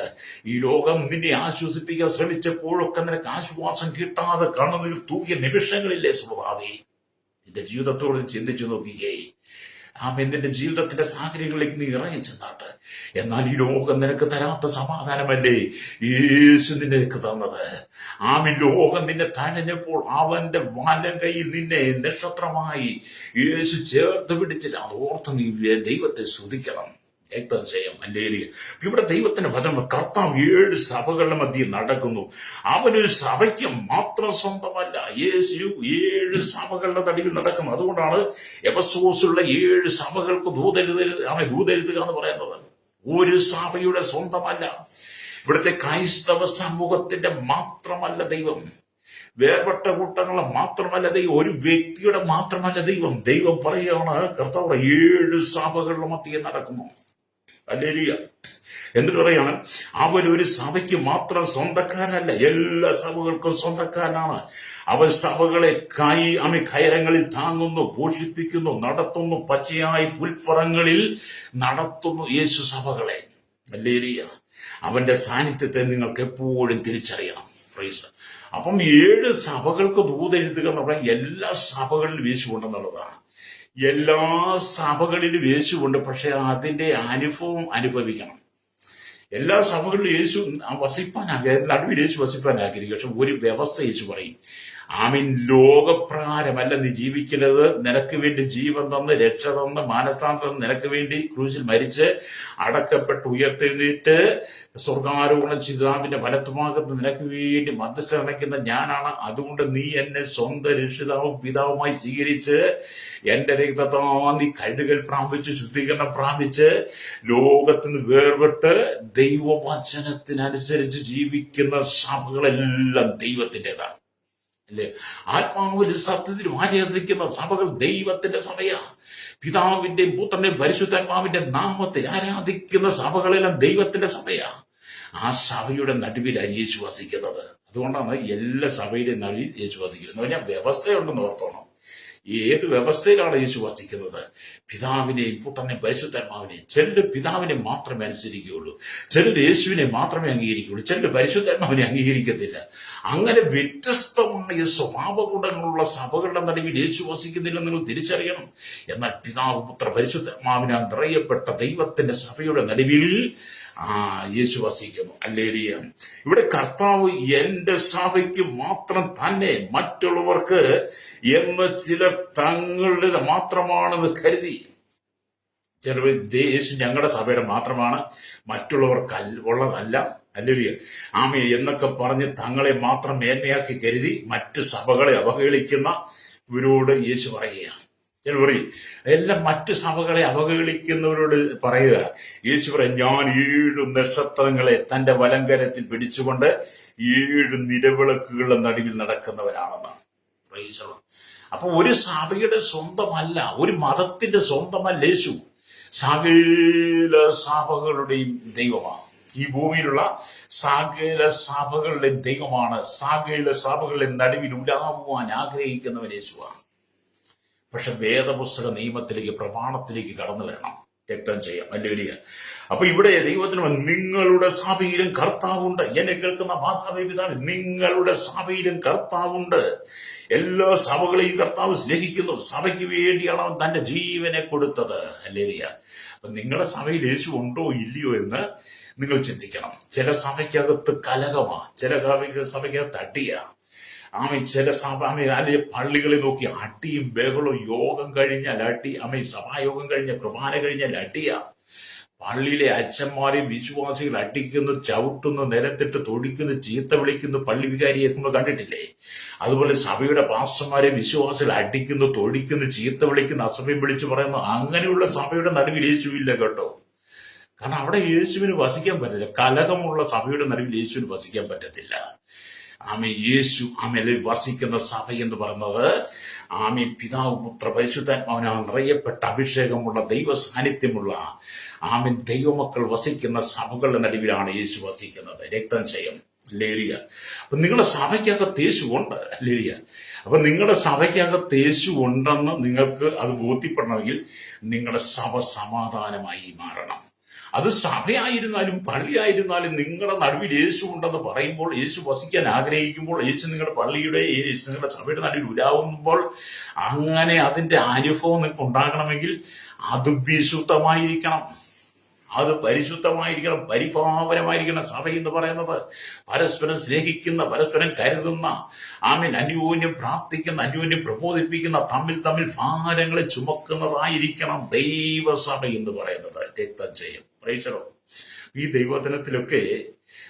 ഈ ലോകം നിന്നെ ആശ്വസിപ്പിക്കാൻ ശ്രമിച്ചപ്പോഴൊക്കെ നിനക്ക് ആശ്വാസം കിട്ടാതെ കണ്ണുനീർ തൂകിയ നിമിഷങ്ങളില്ലേ സ്വഭാവി? നിന്റെ ജീവിതത്തോട് ചിന്തിച്ചു നോക്കിയേ. ആമേൻ. നിന്റെ ജീവിതത്തിന്റെ സാഹചര്യങ്ങളിലേക്ക് നീ ഇറങ്ങി ചെന്നാട്ട്. എന്നാൽ ഈ ലോകം നിനക്ക് തരാത്ത സമാധാനമല്ലേ യേശു നിനക്ക് തന്നത്. ആമേൻ. ലോകം നിന്നെ തഴഞ്ഞപ്പോൾ അവന്റെ വലം കൈയിൽ നിന്നെ നക്ഷത്രമായി യേശു ചേർത്ത് പിടിച്ചില്ല. അത് ഓർത്ത് നീ ദൈവത്തെ സ്തുതിക്കണം. രക്തം ചെയ്യാം. ഹല്ലേലൂയ. ഇവിടെ ദൈവത്തിന്റെ വചനം, കർത്താവ് 7 സഭകളുടെ മധ്യേ നടക്കുന്നു. അവനൊരു സഭയ്ക്ക് മാത്രം സ്വന്തമല്ല. യേശു 7 സഭകളുടെ നടുവിൽ നടക്കുന്നു. അതുകൊണ്ടാണ് എഫെസോസിലുള്ള 7 സഭകൾക്ക് ദൂതെഴുതുക എന്ന് പറയുന്നത്. ഒരു സഭയുടെ സ്വന്തമല്ല. ഇവിടുത്തെ ക്രൈസ്തവ സമൂഹത്തിന്റെ മാത്രമല്ല ദൈവം, വേർപെട്ട കൂട്ടങ്ങളെ മാത്രമല്ല ദൈവം, ഒരു വ്യക്തിയുടെ മാത്രമല്ല ദൈവം. ദൈവം പറയുകയാണ്, കർത്താവ് 7 സഭകളുടെ മധ്യേ നടക്കുന്നു. ഹല്ലേലൂയ. എന്നിട്ട് പറയാണ്, അവൻ ഒരു സഭയ്ക്ക് മാത്രം സ്വന്തക്കാരനല്ല, എല്ലാ സഭകൾക്കും സ്വന്തക്കാരനാണ്. അവൻ സഭകളെ കയരങ്ങളിൽ താങ്ങുന്നു, പോഷിപ്പിക്കുന്നു, നടത്തുന്നു, പച്ചയായി പുൽപ്പറങ്ങളിൽ നടത്തുന്നു യേശു സഭകളെ. ഹല്ലേലൂയ. അവന്റെ സാന്നിധ്യത്തെ നിങ്ങൾക്ക് എപ്പോഴും തിരിച്ചറിയണം. പ്രൈസ്. അപ്പം 7 സഭകൾക്ക് ദൂതെഴുതുക എന്ന് പറഞ്ഞാൽ എല്ലാ സഭകളിലും യേശു ഉണ്ടെന്നുള്ളതാണ്. എല്ലാ സഭകളിലും യേശുണ്ട്. പക്ഷെ അതിന്റെ അനുഭവം അനുഭവിക്കണം. എല്ലാ സഭകളിലും യേശു നടുവിൽ യേശു വസിപ്പാൻ ആഗ്രഹിക്കും. പക്ഷെ ഒരു വ്യവസ്ഥ യേശു പറയും, ആമീൻ. ലോകപ്രകാരമല്ല നീ ജീവിക്കുന്നത്. നിനക്ക് വേണ്ടി ജീവൻ തന്ന്, രക്ഷ തന്ന്, മാനസാന്തരം നിനക്ക് വേണ്ടി ക്രൂശിൽ മരിച്ച് അടക്കപ്പെട്ട് ഉയർത്തെഴുന്നേറ്റ് സ്വർഗാരോഹണം ചെയ്താവിന്റെ വലത്തുഭാഗത്ത് നിനക്ക് വേണ്ടി മധ്യസ്ഥ അണയ്ക്കുന്ന ഞാനാണ്. അതുകൊണ്ട് നീ എന്നെ സ്വന്തം രക്ഷിതാവും പിതാവുമായി സ്വീകരിച്ച് എന്റെ രക്തത്താൽ നീ കഴുകൽ പ്രാപിച്ച് ശുദ്ധീകരണം പ്രാപിച്ച് ലോകത്തിന് വേർപെട്ട് ദൈവവചനത്തിനനുസരിച്ച് ജീവിക്കുന്ന സഭകളെല്ലാം ദൈവത്തിൻ്റെതാണ്. അല്ലേ? ആത്മാവിൽ സത്യത്തിലും ആരാധിക്കുന്ന സഭകൾ ദൈവത്തിന്റെ സഭയാ. പിതാവിന്റെയും പുത്രന്റെയും പരിശുദ്ധാത്മാവിന്റെ നാമത്തിൽ ആരാധിക്കുന്ന സഭകളെല്ലാം ദൈവത്തിന്റെ സഭയാ. ആ സഭയുടെ നടുവിലാണ് യേശു വസിക്കുന്നത്. അതുകൊണ്ടാണ് എല്ലാ സഭയുടെയും നടുവിൽ യേശു വസിക്കുന്നത്. ഞാൻ വ്യവസ്ഥയുണ്ടെന്ന് ഓർത്തോണം. ഏത് വ്യവസ്ഥയിലാണ് യേശു വസിക്കുന്നത്? പിതാവിനെയും പുത്രനെയും പരിശുദ്ധാത്മാവിനെയും. ചിലർ പിതാവിനെ മാത്രമേ അനുസരിക്കുകയുള്ളൂ, ചിലർ യേശുവിനെ മാത്രമേ അംഗീകരിക്കുകയുള്ളൂ, ചിലർ പരിശുദ്ധാത്മാവിനെ അംഗീകരിക്കത്തില്ല. അങ്ങനെ വ്യത്യസ്തമായ സ്വഭാവ ഗുണങ്ങളുള്ള സഭകളുടെ നടുവിൽ യേശു വസിക്കുന്നില്ലെന്ന് നിങ്ങൾ തിരിച്ചറിയണം. എന്നാൽ പിതാവ് പുത്ര പരിശുദ്ധാത്മാവിനാൽ നിറയപ്പെട്ട ദൈവത്തിന്റെ സഭയുടെ നടുവിൽ യേശു വസിക്കുന്നു. ഹല്ലേലൂയ. ഇവിടെ കർത്താവ് എന്റെ സഭയ്ക്ക് മാത്രം തന്നെ, മറ്റുള്ളവർക്ക് എന്ന് ചിലർ തങ്ങളുടെ മാത്രമാണെന്ന് കരുതി. ചിലർ യേശു ഞങ്ങളുടെ സഭയുടെ മാത്രമാണ്, മറ്റുള്ളവർക്ക് ഉള്ളതല്ല. ഹല്ലേലൂയ. ആമേ എന്നൊക്കെ പറഞ്ഞ് തങ്ങളെ മാത്രം മേന്മയാക്കി കരുതി മറ്റു സഭകളെ അവഹേളിക്കുന്ന ഇവരോട് യേശു പറയുകയാണ്. ചില പറയും, എല്ലാം മറ്റു സഭകളെ അവഹേളിക്കുന്നവരോട് പറയുക. യേശു പറയും, ഞാൻ 7 നക്ഷത്രങ്ങളെ തന്റെ വലങ്കരത്തിൽ പിടിച്ചുകൊണ്ട് 7 നിലവിളക്കുകളുടെ നടുവിൽ നടക്കുന്നവരാണെന്ന്. അപ്പൊ ഒരു സഭയുടെ സ്വന്തമല്ല, ഒരു മതത്തിന്റെ സ്വന്തമല്ല യേശു. സകല സഭകളുടെയും ദൈവമാണ്. ഈ ഭൂമിയിലുള്ള സകല സഭകളുടെയും ദൈവമാണ്. സകല സഭകളുടെ നടുവിൽ ഉലാവുവാൻ ആഗ്രഹിക്കുന്നവൻ യേശുവാണ്. പക്ഷെ വേദപുസ്തക നിയമത്തിലേക്ക്, പ്രമാണത്തിലേക്ക് കടന്നു വരണം. രക്തം ചെയ്യാം. ഹല്ലേലൂയ. അപ്പൊ ഇവിടെ ദൈവത്തിന് നിങ്ങളുടെ സഭയിലും കർത്താവുണ്ട്. എന്നെ കേൾക്കുന്ന മാതാവേ പിതാവേ, നിങ്ങളുടെ സഭയിലും കർത്താവുണ്ട്. എല്ലാ സഭകളെയും കർത്താവ് സ്നേഹിക്കുന്നു. സഭയ്ക്ക് വേണ്ടിയാണ് അവൻ തന്റെ ജീവനെ കൊടുത്തത്. ഹല്ലേലൂയ. അപ്പൊ നിങ്ങളുടെ സഭയിൽ യേശു ഉണ്ടോ ഇല്ലയോ എന്ന് നിങ്ങൾ ചിന്തിക്കണം. ചില സഭയ്ക്കകത്ത് കലഹമാ, ചില സഭയ്ക്കകത്ത് അടിയാ. ചില സഭ അല്ലെങ്കിൽ പള്ളികളിൽ നോക്കി അടിയും ബഹളവും. യോഗം കഴിഞ്ഞാൽ അടി, സഭായോഗം കഴിഞ്ഞ കുർബാന കഴിഞ്ഞാൽ അടിയാ. പള്ളിയിലെ അച്ഛന്മാരെയും വിശ്വാസികൾ അടിക്കുന്നു, ചവിട്ടുന്നു, നിലത്തിട്ട് തൊടിക്കുന്നു, ചീത്ത വിളിക്കുന്നു, പള്ളി വികാരിയെ നമ്മൾ കണ്ടിട്ടില്ലേ? അതുപോലെ സഭയുടെ പാസ്റ്റർമാരെ വിശ്വാസികൾ അടിക്കുന്നു, തൊടിക്കുന്നു, ചീത്ത വിളിക്കുന്നു, അസഭ്യം വിളിച്ചു പറയുന്നു. അങ്ങനെയുള്ള സഭയുടെ നടുവിൽ യേശുവില്ല കേട്ടോ. കാരണം അവിടെ യേശുവിന് വസിക്കാൻ പറ്റില്ല. കലഹമുള്ള സഭയുടെ നടുവിൽ യേശുവിന് വസിക്കാൻ പറ്റത്തില്ല. യേശു വസിക്കുന്ന സഭ എന്ന് പറയുന്നത് പിതാവ് പുത്ര പരിശുദ്ധാത്മാവിനാൽ നിറയപ്പെട്ട അഭിഷേകമുള്ള ദൈവ സാന്നിധ്യമുള്ള ദൈവമക്കൾ വസിക്കുന്ന സഭകളുടെ നടുവിലാണ് യേശു വസിക്കുന്നത്. രക്തം ചെയ്യും. ഹല്ലേലൂയ. അപ്പൊ നിങ്ങളുടെ സഭയ്ക്കകത്ത് യേശു ഉണ്ട്. ഹല്ലേലൂയ. അപ്പൊ നിങ്ങളുടെ സഭയ്ക്കകത്ത് യേശു ഉണ്ടെന്ന് നിങ്ങൾക്ക് അത് ബോധ്യപ്പെടണമെങ്കിൽ നിങ്ങളുടെ സഭ സമാധാനമായി മാറണം. അത് സഭയായിരുന്നാലും പള്ളിയായിരുന്നാലും നിങ്ങളുടെ നടുവിൽ യേശു ഉണ്ടെന്ന് പറയുമ്പോൾ, യേശു വസിക്കാൻ ആഗ്രഹിക്കുമ്പോൾ, യേശു നിങ്ങളുടെ പള്ളിയുടെ നിങ്ങളുടെ സഭയുടെ നടുവിൽ ഉലാവുമ്പോൾ, അങ്ങനെ അതിന്റെ അനുഭവം നിങ്ങൾക്ക് ഉണ്ടാകണമെങ്കിൽ അത് വിശുദ്ധമായിരിക്കണം, അത് പരിശുദ്ധമായിരിക്കണം, പരിപാവനമായിരിക്കണം. സഭ എന്ന് പറയുന്നത് പരസ്പരം സ്നേഹിക്കുന്ന, പരസ്പരം കരുതുന്ന, അന്യോന്യം പ്രാർത്ഥിക്കുന്ന, അന്യോന്യം പ്രബോധിപ്പിക്കുന്ന, തമ്മിൽ ഭാരങ്ങളെ ചുമക്കുന്നതായിരിക്കണം ദൈവസഭ എന്ന് പറയുന്നത്. രക്തജയം പ്രൈസലോ. ഈ ദൈവദിനത്തിലൊക്കെ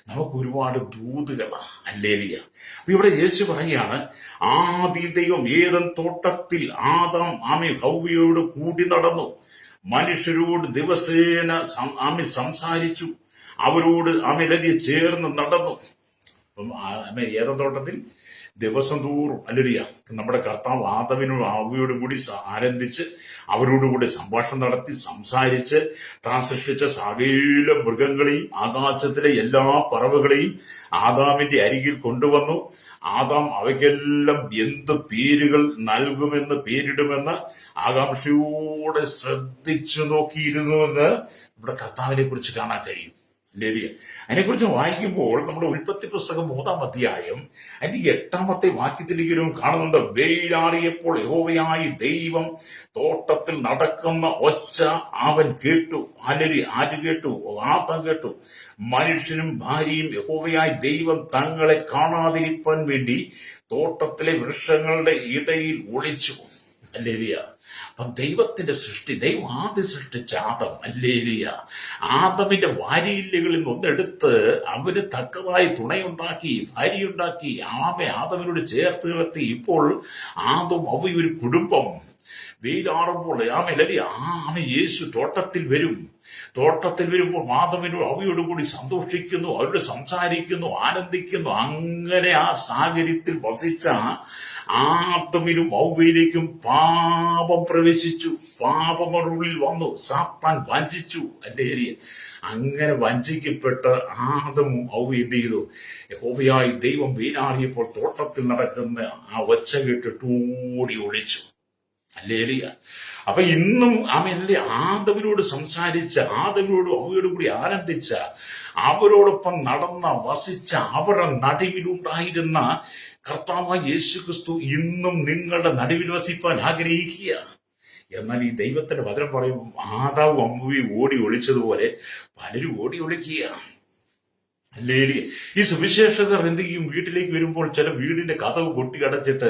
നമുക്ക് ഒരുപാട് ദൂതുകളാണ്. ഹല്ലേലൂയ. അപ്പൊ ഇവിടെ യേശു പറയുകയാണ്, ആദിയിൽ ദൈവം ഏദൻ തോട്ടത്തിൽ ഹവ്വയോട് കൂടി നടന്നു, മനുഷ്യരോട് ദിവസേന സംസാരിച്ചു, അവരോട് ചേർന്ന് നടന്നു. ഏദൻ തോട്ടത്തിൽ ദിവസം തോറും നമ്മുടെ കർത്താവ് ആദമിനോട് ഹവ്വയോടും കൂടി ആനന്ദിച്ച് അവരോടുകൂടി സംഭാഷണം നടത്തി സംസാരിച്ച് താൻ സൃഷ്ടിച്ച സകല മൃഗങ്ങളെയും ആകാശത്തിലെ എല്ലാ പറവകളെയും ആദാമിന്റെ അരികിൽ കൊണ്ടുവന്നു. ആദാം അവയ്ക്കെല്ലാം എന്ത് പേരുകൾ നൽകുമെന്ന്, പേരിടുമെന്ന് ആകാംക്ഷയോടെ ശ്രദ്ധിച്ചു നോക്കിയിരുന്നുവെന്ന് നമ്മുടെ കർത്താവിനെ കുറിച്ച് കാണാൻ കഴിയും. അതിനെക്കുറിച്ച് വായിക്കുമ്പോൾ നമ്മുടെ ഉൽപ്പത്തി പുസ്തകം 3-ാം അധ്യായം അതിന്റെ 8-ാമത്തെ വാക്യത്തിലെങ്കിലും കാണുന്നുണ്ട്, വെയിലാറിയപ്പോൾ യഹോവയായ ദൈവം തോട്ടത്തിൽ നടക്കുന്ന ഒച്ച അവൻ കേട്ടു. ആര് കേട്ടു? ആദാം കേട്ടു. മനുഷ്യനും ഭാര്യയും യഹോവയായ ദൈവം തങ്ങളെ കാണാതിരിക്കാൻ വേണ്ടി തോട്ടത്തിലെ വൃക്ഷങ്ങളുടെ ഇടയിൽ ഒളിച്ചു. ഹല്ലേലൂയ. അപ്പം ദൈവത്തിന്റെ സൃഷ്ടി, ദൈവം ആദ്യം സൃഷ്ടിച്ച ആദം, ഹല്ലേലൂയ, ആദമിന്റെ വാരിയില്ലുകളിൽ നിന്നൊന്നെടുത്ത് അവന് തക്കതായി തുണയുണ്ടാക്കി, ഭാര്യയുണ്ടാക്കി, ആദമിനോട് ചേർത്ത് നിർത്തി. ഇപ്പോൾ ആദം ഹവ്വയും ഒരു കുടുംബം. വെയിലാറുമ്പോൾ യേശു തോട്ടത്തിൽ വരും. തോട്ടത്തിൽ വരുമ്പോൾ ആദമിനോട് ഹവ്വയോടും കൂടി സന്തോഷിക്കുന്നു, അവരോട് സംസാരിക്കുന്നു, ആനന്ദിക്കുന്നു. അങ്ങനെ ആ സാഹചര്യത്തിൽ വസിച്ച ആദമിനും ഹവ്വയിലേക്കും പാപം പ്രവേശിച്ചു. പാപം അവരുള്ളിൽ വന്നു. സാത്താൻ വഞ്ചിച്ചു. അങ്ങനെ വഞ്ചിക്കപ്പെട്ട ആദമും ഹവ്വയും എന്ത് ചെയ്തു? യഹോവയായ ദൈവം വെയിലാറിയപ്പോൾ തോട്ടത്തിൽ നടക്കുന്ന ആ ഒച്ച കേട്ടിട്ട് ഓടി ഒളിച്ചു. ഹല്ലേലൂയ. അപ്പൊ ഇന്നും ആദമിനോട് സംസാരിച്ച, ആദമിനോട് ഹവ്വയോട് കൂടി ആനന്ദിച്ച, അവരോടൊപ്പം നടന്ന, വസിച്ച, അവരുടെ നടുവിലുണ്ടായിരുന്ന കർത്താവായ യേശുക്രിസ്തു ഇന്നും നിങ്ങളുടെ നടുവിൽ വസിപ്പാൻ ആഗ്രഹിക്കുക. എന്നാൽ ഈ ദൈവത്തിന്റെ വചനം പറയുമ്പോൾ ആദാവും ഹവ്വയും ഓടി ഒളിച്ചതുപോലെ പലരും ഓടി ഒളിക്കുക. ഹല്ലേലൂയ. ഈ സുവിശേഷകർ എന്ത് ചെയ്യും? വീട്ടിലേക്ക് വരുമ്പോൾ ചില വീടിന്റെ കതവ് കൊട്ടിയടച്ചിട്ട്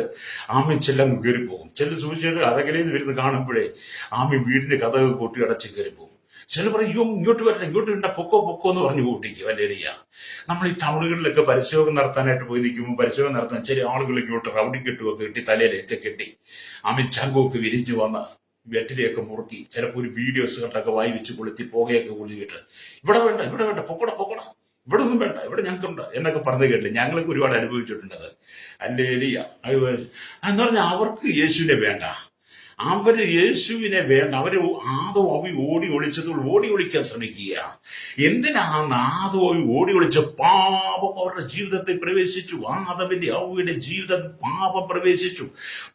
ചെല്ലാം കയറിപ്പോകും. ചില സുവിശേഷകർ അതകലേന്ന് വരുന്നത് കാണുമ്പോഴേ വീടിന്റെ കതവ് കൊട്ടിയടച്ച് കയറിപ്പോകും. ചില പറയും, ഇങ്ങോട്ട് വരട്ടെ, ഇങ്ങോട്ട് വേണ്ട, പൊക്കോ എന്ന് പറഞ്ഞു കൂട്ടിക്കും. ഹല്ലേലൂയ. നമ്മൾ ഈ ടൗണുകളിലൊക്കെ പരിശോധന നടത്താനായിട്ട് പോയി നിൽക്കുമ്പോൾ പരിശോധന നടത്താൻ ചില ആളുകൾ ഇങ്ങോട്ട് റൗഡി കെട്ടുമൊക്കെ കെട്ടി, തലയിലൊക്കെ കെട്ടി ചങ്കൊക്കെ വിരിഞ്ഞു വന്ന് വെറ്റിലെയൊക്കെ മുറുക്കി, ചിലപ്പോൾ ഒരു വീഡിയോസ് കണ്ടൊക്കെ വായി വെച്ച് കൊളുത്തി പുകയൊക്കെ കൊളുത്തിട്ട്, ഇവിടെ വേണ്ട, പൊക്കോട, ഇവിടെ ഒന്നും വേണ്ട, ഇവിടെ ഞങ്ങൾക്കുണ്ട് എന്നൊക്കെ പറഞ്ഞു കേട്ടില്ല. ഞങ്ങൾക്ക് ഒരുപാട് അനുഭവിച്ചിട്ടുണ്ട് അത്. ഹല്ലേലൂയ. എന്ന് പറഞ്ഞാൽ അവർക്ക് യേശുവിനെ വേണ്ട, യേശുവിനെ വേണ്ട. ആദവും ഹവ്വയും ഓടി ഒളിച്ചതുകൊണ്ട് ഓടി ഒളിക്കാൻ ശ്രമിക്കുക. എന്തിനാണ് ആദവും ഹവ്വയും ഓടി ഒളിച്ച? പാപം അവരുടെ ജീവിതത്തിൽ പ്രവേശിച്ചു. ആദമിന്റെ ഹവ്വയുടെ ജീവിതത്തിൽ പാപം പ്രവേശിച്ചു.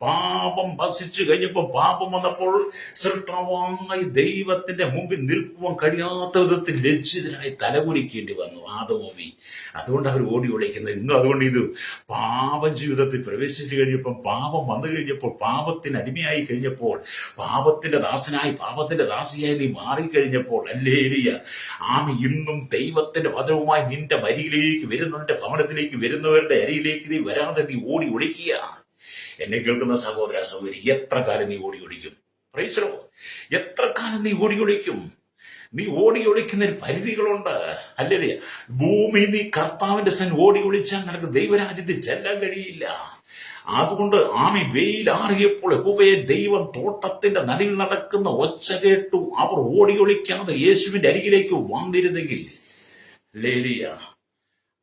പാപം വസിച്ചു കഴിഞ്ഞപ്പോൾ, പാപം വന്നപ്പോൾ സൃഷ്ടാവായ ദൈവത്തിന്റെ മുമ്പിൽ നിൽക്കുവാൻ കഴിയാത്ത വിധത്തിൽ ലജ്ജിതരായി തലകുലിക്കേണ്ടി വന്നു ആദവും ഹവ്വയും. അതുകൊണ്ട് അവർ ഓടി ഒളിക്കുന്നത്. ഇന്നും അതുകൊണ്ട് ഇത് പാപം ജീവിതത്തിൽ പ്രവേശിച്ചു കഴിഞ്ഞപ്പോൾ, പാപം വന്നു കഴിഞ്ഞപ്പോൾ, പാപത്തിന് അടിമയായി കഴിഞ്ഞപ്പോൾ, പാപത്തിന്റെ ദാസനായി, പാപത്തിന്റെ ദാസിയായി നീ മാറിക്കഴിഞ്ഞപ്പോൾ, ഹല്ലേലൂയ, ഇന്നും ദൈവത്തിന്റെ വചനവുമായി നിന്റെ വരിയിലേക്ക് വരുന്നവന്റെ ഭവനത്തിലേക്ക് വരുന്നവരുടെ അരിയിലേക്ക് നീ വരാതെ നീ ഓടി ഒളിക്കുക. എന്നെ കേൾക്കുന്ന സഹോദര സഹോദരി, എത്ര കാലം നീ ഓടി ഒളിക്കും? Price the Lord. എത്ര കാലം നീ ഓടി ഒളിക്കും? നീ ഓടി ഒളിക്കുന്നതിന് പരിധികളുണ്ട്. ഹല്ലേലൂയ. ഭൂമി നീ കർത്താവിന്റെ ഓടി ഒളിച്ചാൽ നിനക്ക് ദൈവരാജ്യത്തിൽ ചെല്ലാൻ കഴിയില്ല. അതുകൊണ്ട് വെയിലാറിയപ്പോൾ യഹോവയെ ദൈവം തോട്ടത്തിന്റെ നടുവിൽ നടക്കുന്ന ഒച്ച കേട്ടു. അവർ ഓടി ഒളിക്കാതെ യേശുവിന്റെ അരികിലേക്ക് വന്നിരുന്നെങ്കിൽ, ഹല്ലേലൂയ,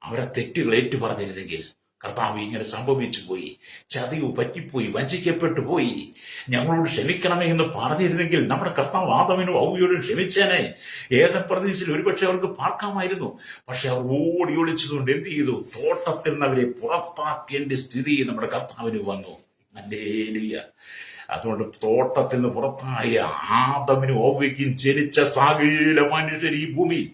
അവരെ തെറ്റുകൾ ഏറ്റു പറഞ്ഞിരുന്നെങ്കിൽ, കർത്താവ് ഇങ്ങനെ സംഭവിച്ചു പോയി, ചതിവ് പറ്റിപ്പോയി, വഞ്ചിക്കപ്പെട്ടു പോയി, ഞങ്ങളോട് ക്ഷമിക്കണമേ എന്ന് പറഞ്ഞിരുന്നെങ്കിൽ നമ്മുടെ കർത്താവ് ആദമിനും ഹവ്വയോടും ക്ഷമിച്ചേനെ. ഏദൻ പ്രദേശത്തിൽ ഒരുപക്ഷെ അവർക്ക് പാർക്കാമായിരുന്നു. പക്ഷെ അവർ ഓടി ഒളിച്ചതുകൊണ്ട് എന്ത് ചെയ്തു? തോട്ടത്തിൽ നിന്ന് അവരെ പുറത്താക്കേണ്ട സ്ഥിതി നമ്മുടെ കർത്താവിന് വന്നു. ഹല്ലേലൂയ. അതുകൊണ്ട് തോട്ടത്തിൽ നിന്ന് പുറത്തായ ആദമിനും ഹവ്വയ്ക്കും ജനിച്ച സകല മനുഷ്യർ, ഈ ഭൂമിയിൽ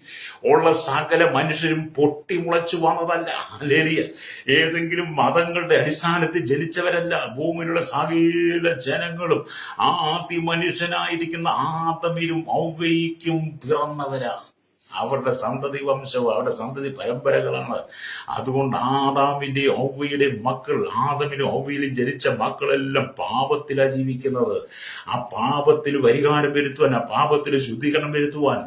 ഉള്ള സകല മനുഷ്യരും പൊട്ടിമുളച്ചു വന്നതല്ല. ഹല്ലേലൂയ. ഏതെങ്കിലും മതങ്ങളുടെ അടിസ്ഥാനത്തിൽ ജനിച്ചവരല്ല. ഭൂമിയിലുള്ള സകല ജനങ്ങളും ആദ്യ മനുഷ്യനായിരിക്കുന്ന ആദമിനും ഹവ്വയ്ക്കും പിറന്നവരാ. അവരുടെ സന്തതി വംശവും അവരുടെ സന്തതി പരമ്പരകളാണ്. അതുകൊണ്ട് ആദാമിന്റെയും ഹവ്വയുടെയും മക്കൾ, ആദമിനും ഹവ്വയിലും ജനിച്ച മക്കളെല്ലാം പാപത്തിലാണ് ജീവിക്കുന്നത്. ആ പാപത്തിൽ പരിഹാരം വരുത്തുവാൻ, ആ പാപത്തിൽ ശുദ്ധീകരണം വരുത്തുവാൻ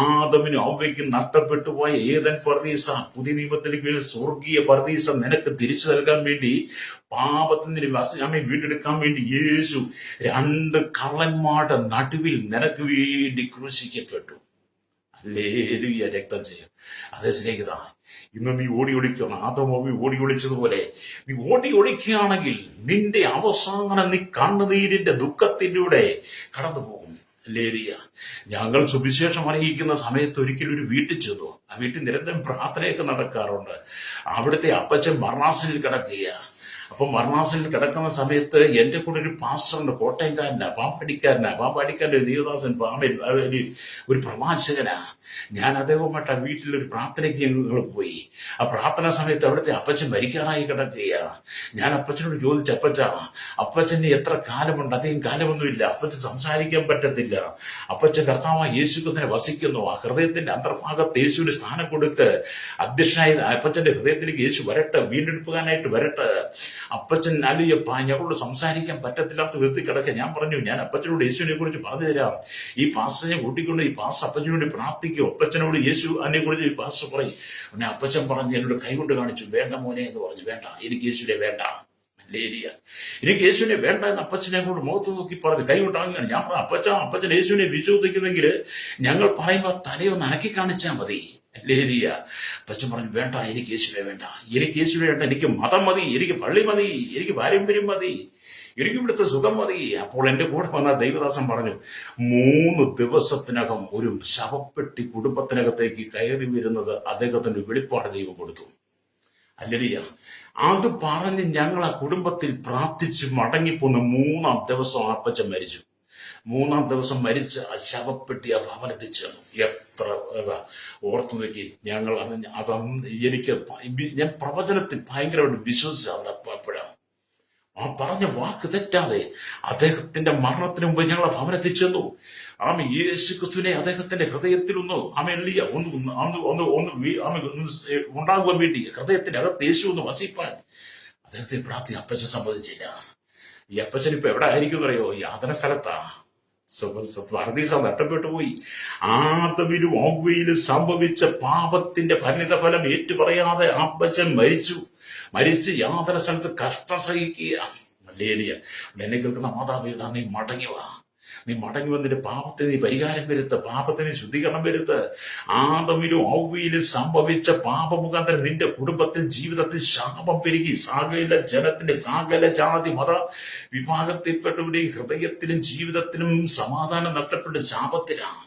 ആദമിനും ഹവ്വയ്ക്കും നഷ്ടപ്പെട്ടു പോയ ഏദൻ പർദീസ, പുതിയ നിയമത്തിലേക്ക് സ്വർഗീയ പർദീസ നിനക്ക് തിരിച്ചു നൽകാൻ വേണ്ടി, പാപത്തിന് നമ്മെ വീണ്ടെടുക്കാൻ വേണ്ടി യേശു 2 കള്ളന്മാരുടെ നടുവിൽ നിനക്ക് വേണ്ടി ക്രൂശിക്കപ്പെട്ടു. ഹല്ലേലൂയ. രക്തം ചെയ്യും. അതേ സ്നേഹിത, ഇന്ന് നീ ഓടി ഒളിക്കണം. ആദമോവി ഓടി ഒളിച്ചതുപോലെ നീ ഓടി ഒളിക്കുകയാണെങ്കിൽ നിന്റെ അവസാനം നീ കണ്ണുനീരിന്റെ ദുഃഖത്തിലൂടെ കടന്നു പോകും. ഹല്ലേലൂയ. ഞങ്ങൾ സുവിശേഷം അറിയിക്കുന്ന സമയത്ത് ഒരിക്കലും ഒരു വീട്ടിൽ ചെന്നു. ആ വീട്ടിൽ നിരന്തരം പ്രാർത്ഥനയൊക്കെ നടക്കാറുണ്ട്. അവിടുത്തെ അപ്പച്ചൻ മരണാസനിൽ കിടക്കുക. അപ്പൊ മരണാസനിൽ കിടക്കുന്ന സമയത്ത് എന്റെ കൂടെ ഒരു പാസ്റ്ററുണ്ട്, കോട്ടയംകാരനാ, പാമ്പാടിക്കാരൻ്റെ ഒരു ദേവദാസൻ, ഒരു പ്രവാചകനാ. ഞാൻ അദ്ദേഹവുമായിട്ട് ആ വീട്ടിലൊരു പ്രാർത്ഥനയ്ക്ക് ഞങ്ങൾ പോയി. ആ പ്രാർത്ഥനാ സമയത്ത് അവിടുത്തെ അപ്പച്ചൻ മരിക്കാനായി കിടക്കുക. ഞാൻ അപ്പച്ചനോട് ചോദിച്ചു, അപ്പച്ചന് എത്ര കാലമുണ്ട്? അധികം കാലമൊന്നുമില്ല. അപ്പച്ചൻ സംസാരിക്കാൻ പറ്റത്തില്ല. അപ്പച്ചൻ കർത്താവായ യേശുക്രിസ്തുവിനെ വസിക്കുന്നു. ആ ഹൃദയത്തിന്റെ അന്തർഭാഗത്ത് യേശുവിന് സ്ഥാനം കൊടുക്ക്. അധ്യക്ഷനായ അപ്പച്ചന്റെ ഹൃദയത്തിലേക്ക് യേശു വരട്ടെ, വീണ്ടെടുക്കാനായിട്ട് വരട്ടെ. അപ്പച്ചൻ അല്ലയ്യപ്പ ഞങ്ങളോട് സംസാരിക്കാൻ പറ്റത്തില്ലാത്ത വിധത്തിൽ കിടക്കുക. ഞാൻ പറഞ്ഞു, ഞാൻ അപ്പച്ചനോട് യേശുവിനെ കുറിച്ച് പറഞ്ഞു തരാം. ഈ പാസ്റ്ററിനെ കൂട്ടിക്കൊണ്ട് ഈ പാസ്റ്റർ അപ്പച്ചനോട് പ്രാർത്ഥിക്കും. അപ്പച്ചനോട് യേശു അതിനെ കുറിച്ച് ഈ പാസ്റ്റർ പറയും. പിന്നെ അപ്പച്ചൻ പറഞ്ഞ് എന്നോട് കൈകൊണ്ട് കാണിച്ചു, വേണ്ട മോനെ എന്ന് പറഞ്ഞു. വേണ്ട, എനിക്ക് യേശുവിനെ വേണ്ട. ഹല്ലേലൂയ. എനിക്ക് യേശുവിനെ വേണ്ട എന്ന് അപ്പച്ചനെ കൊണ്ട് മുഖത്ത് നോക്കി പറഞ്ഞു, കൈ കൊണ്ടാങ്ങുകയാണ്. ഞാൻ പറഞ്ഞു, അപ്പച്ചൻ യേശുവിനെ വിശ്വസിക്കുന്നെങ്കിൽ ഞങ്ങൾ പറയുമ്പോൾ തലയൊന്ന് അനക്കി കാണിച്ചാൽ മതി. ഹല്ലേലൂയ. അപ്പച്ചൻ പറഞ്ഞു, വേണ്ട, എനിക്ക് യേശുവിനെ വേണ്ട. എനിക്ക് യേശുവിനെ വേണ്ട. എനിക്ക് മതം മതി, എനിക്ക് പള്ളി മതി, എനിക്ക് പാരമ്പര്യം മതി, എനിക്ക് ഇവിടുത്തെ സുഖം മതി. അപ്പോൾ എന്റെ കൂടെ വന്ന ദൈവദാസൻ പറഞ്ഞു, 3 ദിവസത്തിനകം ഒരു ശവപ്പെട്ടി കുടുംബത്തിനകത്തേക്ക് കയറി വരുന്നത് അദ്ദേഹത്തിന്റെ വെളിപ്പാട് ദൈവം കൊടുത്തു. ഹല്ലേലൂയ. അത് പറഞ്ഞ് ഞങ്ങൾ ആ കുടുംബത്തിൽ പ്രാർത്ഥിച്ച് മടങ്ങിപ്പോന്ന് 3-ാം ദിവസം അപ്പച്ചൻ മരിച്ചു. 3-ാം ദിവസം മരിച്ച ആ ശവപ്പെട്ടി ആ ഭവനത്തിൽ ചേർന്നു. എത്ര ഓർത്തു നോക്കി. ഞങ്ങൾ ഞാൻ പ്രവചനത്തിൽ ഭയങ്കരമായിട്ട് വിശ്വസിച്ചാണ്. അപ്പോഴാണ് ആ പറഞ്ഞ വാക്ക് തെറ്റാതെ അദ്ദേഹത്തിന്റെ മരണത്തിന് മുമ്പ് ഞങ്ങൾ ഭവനത്തിൽ ചെന്നു. യേശു ക്രിസ്തുവിനെ അദ്ദേഹത്തിന്റെ ഹൃദയത്തിൽ ഉണ്ടാകുവാൻ വേണ്ടി ഹൃദയത്തിന്റെ അകത്ത് യേശു ഒന്ന് വസിപ്പാൻ അദ്ദേഹത്തിന് പ്രാർത്ഥി. അപ്പച്ചൻ സമ്മതിച്ചില്ല. ഈ അപ്പച്ചൻ ഇപ്പൊ എവിടെ ആയിരിക്കും അറിയോ? യാതന സ്ഥലത്താ. പർദീസ നഷ്ടപ്പെട്ടു പോയി. ആദമിലും ഹവ്വയിലും സംഭവിച്ച പാപത്തിന്റെ പരിണിത ഫലം ഏറ്റുപറയാതെ അപ്പച്ചൻ മരിച്ച് യാതൊരു സ്ഥലത്ത് കഷ്ടം സഹിക്കുക. ഹല്ലേലൂയ. എന്നെ കേൾക്കുന്ന മാതാപിതാ, നീ മടങ്ങി വന്നിട്ട് പാപത്തിന് നീ പരിഹാരം വരുത്ത്, പാപത്തിന് ശുദ്ധീകരണം വരുത്ത്. ആദമിലും ഹവ്വയിലും സംഭവിച്ച പാപമുഖാന്തരം നിന്റെ കുടുംബത്തിൽ ജീവിതത്തിൽ ശാപം പെരുകി. സകല ജനത്തിന്റെ സകല ജാതി മത വിഭാഗത്തിൽപ്പെട്ടവരുടെയും ഹൃദയത്തിലും ജീവിതത്തിലും സമാധാനം നഷ്ടപ്പെട്ട് ശാപത്തിലാണ്.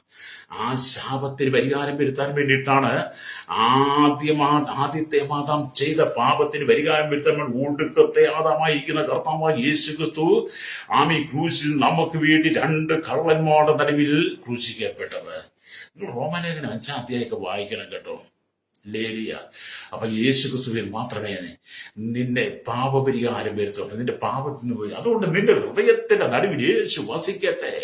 ആ ശാപത്തിന് പരിഹാരം വരുത്താൻ വേണ്ടിയിട്ടാണ് ആദ്യത്തെ ആദാം ചെയ്ത പാപത്തിന് പരിഹാരം വരുത്താൻ ഒടുക്കത്തെ ആദാമായിരിക്കുന്ന കർത്താവായ യേശു ക്രിസ്തു ക്രൂശിൽ നമുക്ക് വേണ്ടി 2 കള്ളന്മാരുടെ നടുവിൽ ക്രൂശിക്കപ്പെട്ടത്. റോമലേഖനം 5-ാം അധ്യായമൊക്കെ വായിക്കണം കേട്ടോ. ഹല്ലേലൂയ. അപ്പൊ യേശു ക്രിസ്തുവിൽ മാത്രമേ നിന്നെ പാപപരിഹാരം വരുത്തുള്ളൂ. നിന്റെ പാപത്തിന് പോയി. അതുകൊണ്ട് നിന്റെ ഹൃദയത്തിന്റെ നടുവിൽ യേശു വസിക്കട്ടെ.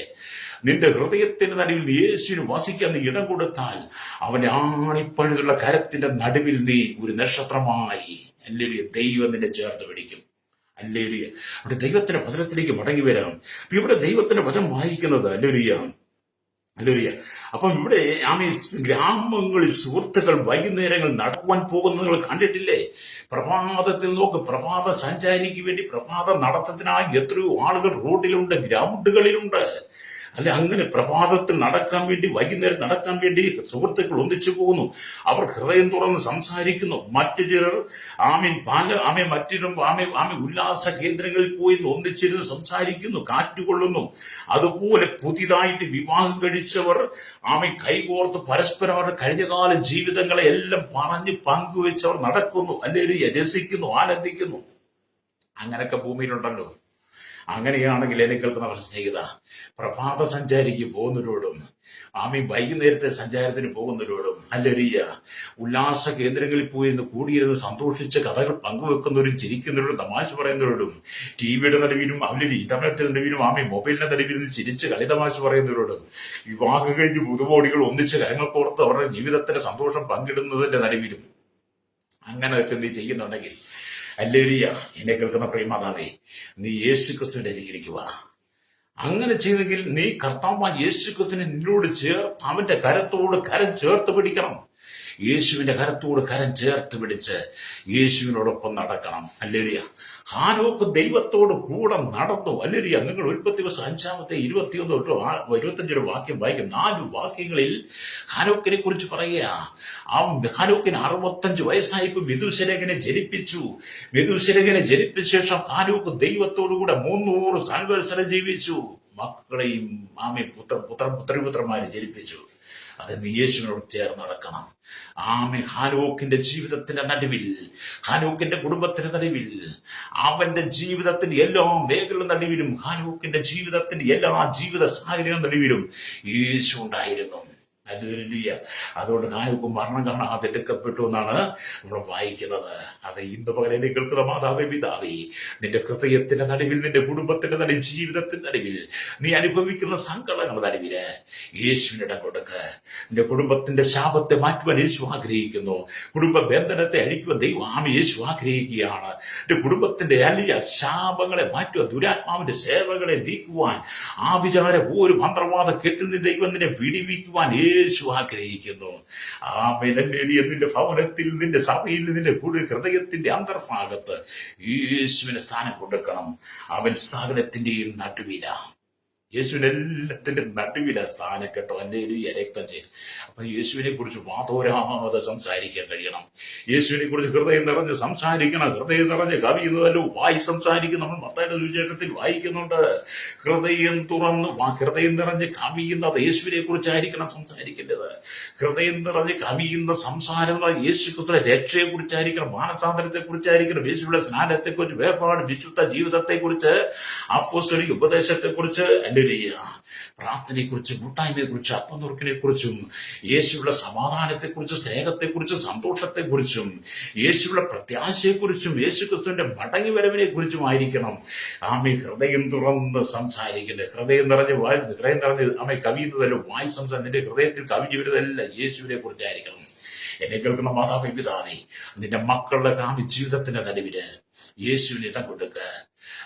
നിന്റെ ഹൃദയത്തിന്റെ നടുവിൽ യേശുവിന് വസിക്കാൻ നീ ഇടം കൊടുത്താൽ അവന്റെ ആണിപ്പഴുതുള്ള കരത്തിന്റെ നടുവിൽ നീ ഒരു നക്ഷത്രമായി, ഹല്ലേലൂയ, ദൈവം നിന്നെ ചേർത്ത് പിടിക്കും. ഹല്ലേലൂയ. അവിടെ ദൈവത്തിന്റെ വചനത്തിലേക്ക് മടങ്ങി വരാം. ഇവിടെ ദൈവത്തിന്റെ വചനം വായിക്കുന്നത് ഹല്ലേലൂയ. അപ്പം ഇവിടെ ഗ്രാമങ്ങളിൽ സുഹൃത്തുക്കൾ വൈകുന്നേരങ്ങൾ നടക്കുവാൻ പോകുന്നത് നിങ്ങൾ കണ്ടിട്ടില്ലേ? പ്രഭാതത്തിൽ നോക്ക്, പ്രഭാത സഞ്ചാരിക്ക് വേണ്ടി പ്രഭാത നടത്തത്തിനായി എത്രയോ ആളുകൾ റോഡിലുണ്ട്, ഗ്രൗണ്ടുകളിലുണ്ട്. അല്ലെ, അങ്ങനെ പ്രഭാതത്തിൽ നടക്കാൻ വേണ്ടി, വൈകുന്നേരം നടക്കാൻ വേണ്ടി സുഹൃത്തുക്കൾ ഒന്നിച്ചു പോകുന്നു. അവർ ഹൃദയം തുറന്ന് സംസാരിക്കുന്നു. മറ്റു ചിലർ ഉല്ലാസ കേന്ദ്രങ്ങളിൽ പോയി ഒന്നിച്ചിരുന്ന് സംസാരിക്കുന്നു, കാറ്റുകൊള്ളുന്നു. അതുപോലെ പുതിയതായിട്ട് വിവാഹം കഴിച്ചവർ കൈകോർത്ത് പരസ്പരം അവരുടെ കഴിഞ്ഞകാല ജീവിതങ്ങളെ എല്ലാം പറഞ്ഞ് പങ്കുവെച്ചവർ നടക്കുന്നു, അല്ലെങ്കിൽ രസിക്കുന്നു, ആനന്ദിക്കുന്നു. അങ്ങനെയൊക്കെ ഭൂമിയിലുണ്ടല്ലോ. അങ്ങനെയാണെങ്കിൽ എന്നെ കേൾക്കുന്നവർ സ്നേഹിത, പ്രഭാത സഞ്ചാരിക്ക് പോകുന്നവരോടും വൈകുന്നേരത്തെ സഞ്ചാരത്തിന് പോകുന്നവരോടും ഹല്ലേലൂയ, ഉല്ലാസ കേന്ദ്രങ്ങളിൽ പോയിരുന്ന് കൂടിയിരുന്ന് സന്തോഷിച്ച് കഥകൾ പങ്കുവെക്കുന്നവരും ചിരിക്കുന്നവരോടും തമാശ പറയുന്നവരോടും ടിവിയുടെ നടുവിലും ഇന്റർനെറ്റ് നടുവിലും മൊബൈലിന്റെ നടുവിൽ ചിരിച്ച് കളിതമാശ പറയുന്നവരോടും വിവാഹം കഴിഞ്ഞ് പുതുമോടികൾ ഒന്നിച്ച് കരങ്ങൾ കോർത്ത് അവരുടെ ജീവിതത്തിന്റെ സന്തോഷം പങ്കിടുന്നതിന്റെ നടുവിലും അങ്ങനെയൊക്കെ നീ ചെയ്യുന്നുണ്ടെങ്കിൽ ഹല്ലേലൂയ, എന്നെ കേൾക്കുന്ന പ്രിയമാതാവേ, നീ യേശു ക്രിസ്തുവിന്റെ അരികിലേക്ക് വാ. അങ്ങനെ ചെയ്തെങ്കിൽ നീ കർത്താവായ യേശു ക്രിസ്തുവിനെ നിന്നോട് അവന്റെ കരത്തോട് കരം ചേർത്ത് പിടിക്കണം. യേശുവിന്റെ കരത്തോട് കരം ചേർത്ത് പിടിച്ച് യേശുവിനോടൊപ്പം നടക്കണം. ഹല്ലേലൂയ. ഹാനോക്ക് ദൈവത്തോട് കൂടെ നടന്നു. ഹല്ലേലൂയ. നിങ്ങൾ ഉൽപ്പത്തി ദിവസം 5 21 തൊട്ട് 25 വാക്യം വായിക്കും. 4 വാക്യങ്ങളിൽ ഹാനോക്കിനെ കുറിച്ച് പറയുക. ഹാനോക്കിന് 65 വയസ്സായപ്പോൾ മെഥൂശലഹനെ ജനിപ്പിച്ചു. മെഥൂശലഹനെ ജനിപ്പിച്ച ശേഷം ഹാനോക്ക് ദൈവത്തോടുകൂടെ 300 സംവത്സരം ജീവിച്ചു. മക്കളെയും പുത്രപുത്രന്മാരെ ജനിപ്പിച്ചു. അത് നീ യേശുവിനോട് ചേർന്ന് നടക്കണം. ഹാനോക്കിന്റെ ജീവിതത്തിന്റെ നടുവിൽ, ഹാനോക്കിന്റെ കുടുംബത്തിന്റെ നടുവിൽ, അവന്റെ ജീവിതത്തിന്റെ എല്ലാ മേഖലയുടെ നടുവിലും, ഹാനോക്കിന്റെ ജീവിതത്തിന്റെ എല്ലാ ജീവിത സാഹചര്യങ്ങളുടെ നടുവിലും യേശു ഉണ്ടായിരുന്നു. ഹല്ലേലൂയ. അതുകൊണ്ട് ഹാനോക്ക് മരണം കാണാതെ എടുക്കപ്പെട്ടു എന്നാണ് നമ്മൾ വായിക്കുന്നത്. അത് ഇന്ന് പകരം കേൾക്കുന്ന മാതാവേ, പിതാവേ, നിന്റെ ഹൃദയത്തിന്റെ നടുവിൽ, നിന്റെ കുടുംബത്തിന്റെ നടുവിൽ, ജീവിതത്തിന്റെ നടുവിൽ നീ അനുഭവിക്കുന്ന സങ്കടങ്ങളുടെ നടുവില് യേശുവിനിടം കൊടുക്ക്. നിന്റെ കുടുംബത്തിന്റെ ശാപത്തെ മാറ്റുവാൻ യേശു ആഗ്രഹിക്കുന്നു. കുടുംബ ബന്ധനത്തെ അഴിക്കുവാൻ ദൈവം യേശു ആഗ്രഹിക്കുകയാണ്. നിന്റെ കുടുംബത്തിന്റെ വലിയ ശാപങ്ങളെ മാറ്റുവാൻ, ദുരാത്മാവിന്റെ സേവകളെ നീക്കുവാൻ, ആഭിചാരം ഒരു മന്ത്രവാദ കെട്ടിൽ നിന്ന് ദൈവം നിന്നെ വിടിവിക്കുവാൻ യേശു ആഗ്രഹിക്കുന്നു. നിന്റെ ഭവനത്തിൽ, നിന്റെ സഭയിൽ, നിന്റെ ഹൃദയത്തിന്റെ അന്തർഭാഗത്ത് യേശുവിന് സ്ഥാനം കൊടുക്കണം. അവൻ സകലത്തിന്റെയും നടുവില, യേശുവിന് എല്ലാത്തിന്റെ നടുവില സ്ഥാനം കേട്ടോ. ഹല്ലേലൂയ. രക്തം ചെയ്ത് അപ്പൊ യേശുവിനെ കുറിച്ച് വാതോരാതെ സംസാരിക്കാൻ കഴിയണം. യേശുവിനെ കുറിച്ച് ഹൃദയം നിറഞ്ഞ് സംസാരിക്കണം. ഹൃദയം നിറഞ്ഞ് കവിയുന്നതല്ലോ വായി സംസാരിക്കും. നമ്മൾ മത്തായിയുടെ സുവിശേഷത്തിൽ വായിക്കുന്നുണ്ട്. ഹൃദയം നിറഞ്ഞ് കവിയുന്നത് യേശുവിനെ കുറിച്ചായിരിക്കണം സംസാരിക്കേണ്ടത്. ഹൃദയം നിറഞ്ഞ് കവിയുന്ന സംസാരം യേശു ക്രിസ്തുവിന്റെ രക്ഷയെ കുറിച്ചായിരിക്കണം, മാനസാന്തരത്തെ കുറിച്ചായിരിക്കണം, യേശുവിന്റെ സ്നാനത്തെ കുറിച്ച്, വേർപാട് വിശുദ്ധ ജീവിതത്തെ കുറിച്ച്, അപ്പോസ്തലിക ഉപദേശത്തെ കുറിച്ച്, പ്രാർത്ഥനയെ കുറിച്ചും, കൂട്ടായ്മയെ കുറിച്ചും, അപ്പനുറുക്കിനെ കുറിച്ചും, യേശുവിന്റെ സമാധാനത്തെ കുറിച്ചും, സ്നേഹത്തെ കുറിച്ചും, സന്തോഷത്തെ കുറിച്ചും, യേശുവിന്റെ പ്രത്യാശയെ കുറിച്ചും, യേശു ക്രിസ്തുവിന്റെ മടങ്ങി വരവിനെ കുറിച്ചും ആയിരിക്കണം ഹൃദയം തുറന്ന് സംസാരിക്കുന്നത്. ഹൃദയം നിറഞ്ഞ് കവിയുന്നതല്ല വായി സംസാരം. നിന്റെ ഹൃദയത്തിൽ കവിഞ്ഞു വരുന്നതല്ല യേശുവിനെ കുറിച്ചായിരിക്കണം. എന്നെ കേൾക്കുന്ന മാതാവേ, പിതാവേ, നിന്റെ മക്കളുടെ ജീവിതത്തിന്റെ നടുവില് യേശുവിന് ഇടം കൊടുക്കുക.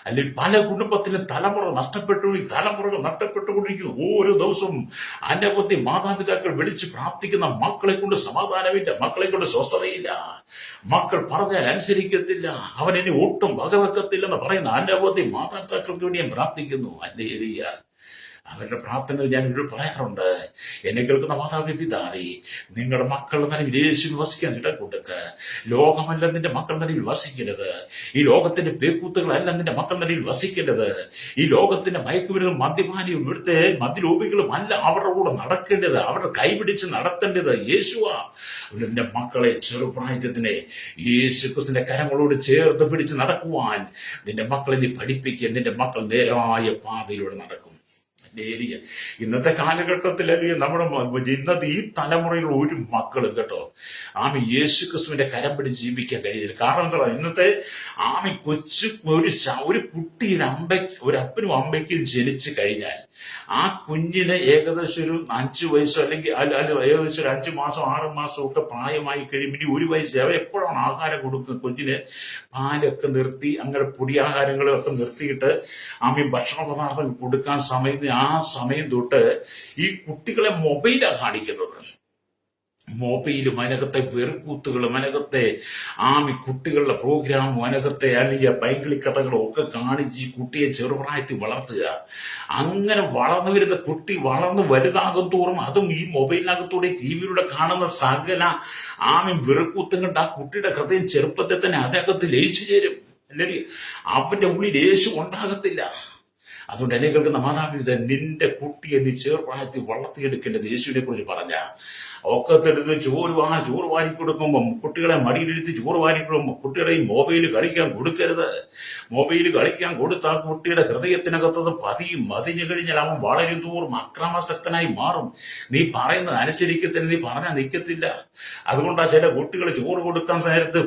അല്ലെങ്കിൽ പല കുടുംബത്തിലും തലമുറകൾ നഷ്ടപ്പെട്ടുകൊണ്ടിരിക്കുന്നു. ഓരോ ദിവസവും അനവധി മാതാപിതാക്കൾ വിളിച്ച് പ്രാർത്ഥിക്കുന്ന മക്കളെ കൊണ്ട് സമാധാനമില്ല, മക്കളെ കൊണ്ട് സ്വസ്ഥതയില്ല, മക്കൾ പറഞ്ഞാൽ അനുസരിക്കത്തില്ല, അവൻ ഇനി ഒട്ടും വകവെക്കത്തില്ലെന്ന് പറയുന്ന അനവധി മാതാപിതാക്കൾക്ക് വേണ്ടി ഞാൻ പ്രാർത്ഥിക്കുന്നു. ഹല്ലേലൂയ. അവരുടെ പ്രാർത്ഥന ഞാൻ ഇവരോട് പറയാറുണ്ട്. എന്നെ കേൾക്കുന്ന മാതാവേ, പിതാവേ, നിങ്ങളുടെ മക്കളുടെ നടുവിൽ യേശു വസിക്കാൻ ഇടം കൊടുക്കുക. ലോകമല്ല നിന്റെ മക്കളുടെ നടുവിൽ വസിക്കരുത്. ഈ ലോകത്തിന്റെ പേക്കൂത്തുകളല്ല നിന്റെ മക്കളുടെ നടുവിൽ വസിക്കേണ്ടത്. ഈ ലോകത്തിന്റെ മയക്കുമരുന്നും മദ്യപാനിയും ഇവിടുത്തെ മദ്യലോപികളും അല്ല അവരുടെ കൂടെ നടക്കേണ്ടത്. അവരുടെ കൈപിടിച്ച് നടത്തേണ്ടത് യേശുവാ. നിന്റെ മക്കളെ ചെറുപ്രായത്തിനെ യേശു ക്രിസ്തുവിന്റെ കരങ്ങളോട് ചേർത്ത് പിടിച്ച് നടക്കുവാൻ നിന്റെ മക്കളെ നീ പഠിപ്പിക്കുക. നിന്റെ മക്കൾ നേരായ പാതയിലൂടെ നടക്കും. ഇന്നത്തെ കാലഘട്ടത്തിൽ ഇന്നത്തെ ഈ തലമുറയിൽ ഒരു മക്കളും കേട്ടോ യേശു ക്രിസ്തുവിന്റെ കരം പിടിച്ച് ജീവിക്കാൻ കഴിയുന്നില്ല. കാരണം എന്താ, ഇന്നത്തെ ഒരു കുട്ടി ഒരു അപ്പനും അമ്മയ്ക്കും ജനിച്ചു കഴിഞ്ഞാൽ ആ കുഞ്ഞിന് ഏകദേശം ഒരു 5 വയസ്സോ അല്ലെങ്കിൽ ഏകദേശം ഒരു 5 മാസം 6 മാസം ഒക്കെ പ്രായമായി കഴിയുമ്പോൾ ഇനി 1 വയസ്സ് അവർ എപ്പോഴാണ് ആഹാരം കൊടുക്കുന്നത്? കുഞ്ഞിന് പാലൊക്കെ നിർത്തി, അങ്ങനെ പൊടിയാഹാരങ്ങളൊക്കെ നിർത്തിയിട്ട് ഭക്ഷണ പദാർത്ഥം കൊടുക്കാൻ ആ സമയം തൊട്ട് ഈ കുട്ടികളെ മൊബൈലാണ് കാണിക്കുന്നത്. മൊബൈലും അതിനകത്തെ വെറുക്കൂത്തുകളും അതിനകത്തെ കുട്ടികളുടെ പ്രോഗ്രാമും അതിനകത്തെ അല്ലെങ്കിൽ പൈങ്കിളി കഥകളും ഒക്കെ കാണിച്ച് ഈ കുട്ടിയെ ചെറുപ്രായത്തിൽ വളർത്തുക. അങ്ങനെ വളർന്നു വരുന്ന കുട്ടി വളർന്ന് വലുതാകും തോറും അതും ഈ മൊബൈലിനകത്തൂടെ ടിവിയിലൂടെ കാണുന്ന സകല വെറുക്കൂത്തും കണ്ട് ആ കുട്ടിയുടെ ഹൃദയം ചെറുപ്പത്തിൽ തന്നെ അതിനകത്ത് ലയിച്ചു ചേരും. അല്ലെങ്കിൽ അവന്റെ ഉള്ളിൽ യേശു ഉണ്ടാകത്തില്ല. അതുകൊണ്ട് എന്നെ കേൾക്കുന്ന മാതാപിതാ, നിന്റെ കുട്ടിയെ നീ ചെറുപ്രായത്തിൽ വളർത്തിയെടുക്കേണ്ടത് യേശുവിനെ കുറിച്ച് പറഞ്ഞ ഒക്കത്തെടുത്ത് ചോറ് വാരി കൊടുക്കുമ്പം, കുട്ടികളെ മടിയിലെടുത്ത് ചോറ് വാരി കൊടുക്കുമ്പോൾ കുട്ടികളെ ഈ മൊബൈൽ കളിക്കാൻ കൊടുക്കരുത്. മൊബൈൽ കളിക്കാൻ കൊടുത്താൽ കുട്ടിയുടെ ഹൃദയത്തിനകത്തത് മതിഞ്ഞു കഴിഞ്ഞാൽ അവൻ വളരും തോറും അക്രമാസക്തനായി മാറും. നീ പറയുന്നത് അനുസരിക്കത്തില്ല, നീ പറഞ്ഞാൽ നിൽക്കത്തില്ല. അതുകൊണ്ടാ ചില കുട്ടികൾ ചോറ് കൊടുക്കാൻ നേരത്ത്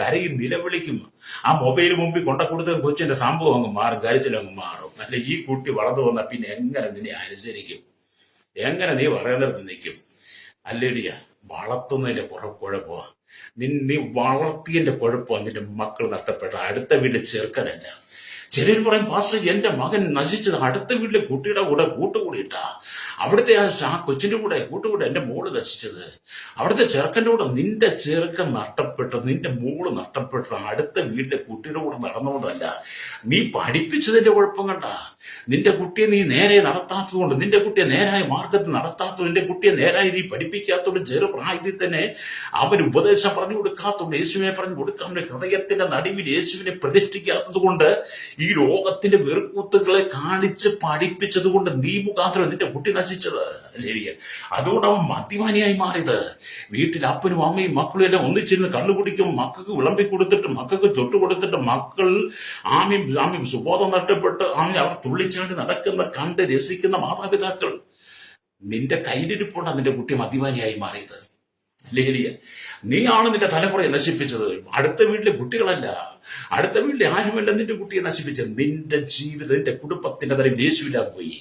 കരയും നിലവിളിക്കും. ആ മൊബൈൽ മുമ്പിൽ കൊടുത്ത കൊച്ചിന്റെ സംഭവം അങ്ങ് മാറും, കരച്ചിലങ്ങ് മാറും. അല്ല, ഈ കുട്ടി വളർന്നു വന്നാൽ പിന്നെ എങ്ങനെ നിന്നെ അനുസരിക്കും? എങ്ങനെ നീ പറയുന്നിടത്ത് നിൽക്കും? അല്ലേടിയ, വളർത്തുന്നതിന്റെ കുഴപ്പമാ. നീ വളർത്തിയതിന്റെ കുഴപ്പമാണ് നിന്റെ മക്കൾ നഷ്ടപ്പെട്ട. അടുത്ത വീട്ടിൽ ചെറുക്കനല്ല. ചിലർ പറയും, പാസ്റ്റർ, എന്റെ മകൻ നശിച്ചത് അടുത്ത വീട്ടിലെ കുട്ടിയുടെ കൂടെ കൂട്ടുകൂടിയിട്ടാ. അവിടുത്തെ ആ കൊച്ചിന്റെ കൂടെ കൂട്ടുകൂടെ എന്റെ മോള് നശിച്ചത്. അവിടുത്തെ ചെറുക്കന്റെ കൂടെ നിന്റെ ചെറുക്കൻ നഷ്ടപ്പെട്ടത്, നിന്റെ മോള് നഷ്ടപ്പെട്ടത് അടുത്ത വീട്ടിലെ കുട്ടിയുടെ കൂടെ നടന്നുകൊണ്ടല്ല. നീ പഠിപ്പിച്ചതിന്റെ കുഴപ്പം കണ്ട. നിന്റെ കുട്ടിയെ നീ നേരെ നടത്താത്തതുകൊണ്ട്, നിന്റെ കുട്ടിയെ നേരായ മാർഗത്തിൽ നടത്താത്തതുകൊണ്ട്, നിന്റെ കുട്ടിയെ നേരായി നീ പഠിപ്പിക്കാത്തതുകൊണ്ട്, ചെറുപ്രായത്തിൽ തന്നെ അവന് ഉപദേശം പറഞ്ഞു കൊടുക്കാത്തതുകൊണ്ട്, യേശുവിനെ പറഞ്ഞു കൊടുക്കാൻ ഹൃദയത്തിന്റെ നടുവിൽ യേശുവിനെ പ്രതിഷ്ഠിക്കാത്തത് കൊണ്ട്, ഈ ലോകത്തിന്റെ വെറുക്കൂത്തുകളെ കാണിച്ച് പഠിപ്പിച്ചത് കൊണ്ട് നീ മുഖാന്തരം നിന്റെ കുട്ടി നശിച്ചത്. അതുകൊണ്ട് അവൻ മദ്യപാനിയായി മാറിയത്. വീട്ടിൽ അപ്പനും അമ്മയും മക്കളും എല്ലാം ഒന്നിച്ചിരുന്ന് കള്ളുകുടിക്കും, മക്കൾക്ക് വിളമ്പി കൊടുത്തിട്ട്, മക്കൾക്ക് തൊട്ട് കൊടുത്തിട്ട്, മക്കൾ ആമ്യം സുബോധം നഷ്ടപ്പെട്ട് അവർ തുള്ളിച്ചാണ്ടി നടക്കുന്ന കണ്ട് രസിക്കുന്ന മാതാപിതാക്കൾ. നിന്റെ കയ്യിലിരിപ്പുണ്ട് നിന്റെ കുട്ടി മദ്യപാനിയായി മാറിയത്. ലേലിയ, നീയാണ് നിന്റെ തലമുറയെ നശിപ്പിച്ചത്. അടുത്ത വീട്ടിലെ കുട്ടികളല്ല, അടുത്ത വീട്ടിലെ ആരുമല്ല നിന്റെ കുട്ടിയെ നശിപ്പിച്ചത്. നിന്റെ ജീവിതം, നിന്റെ കുടുംബത്തിന്റെ തലം യേശുവില്ലാതെ പോയി.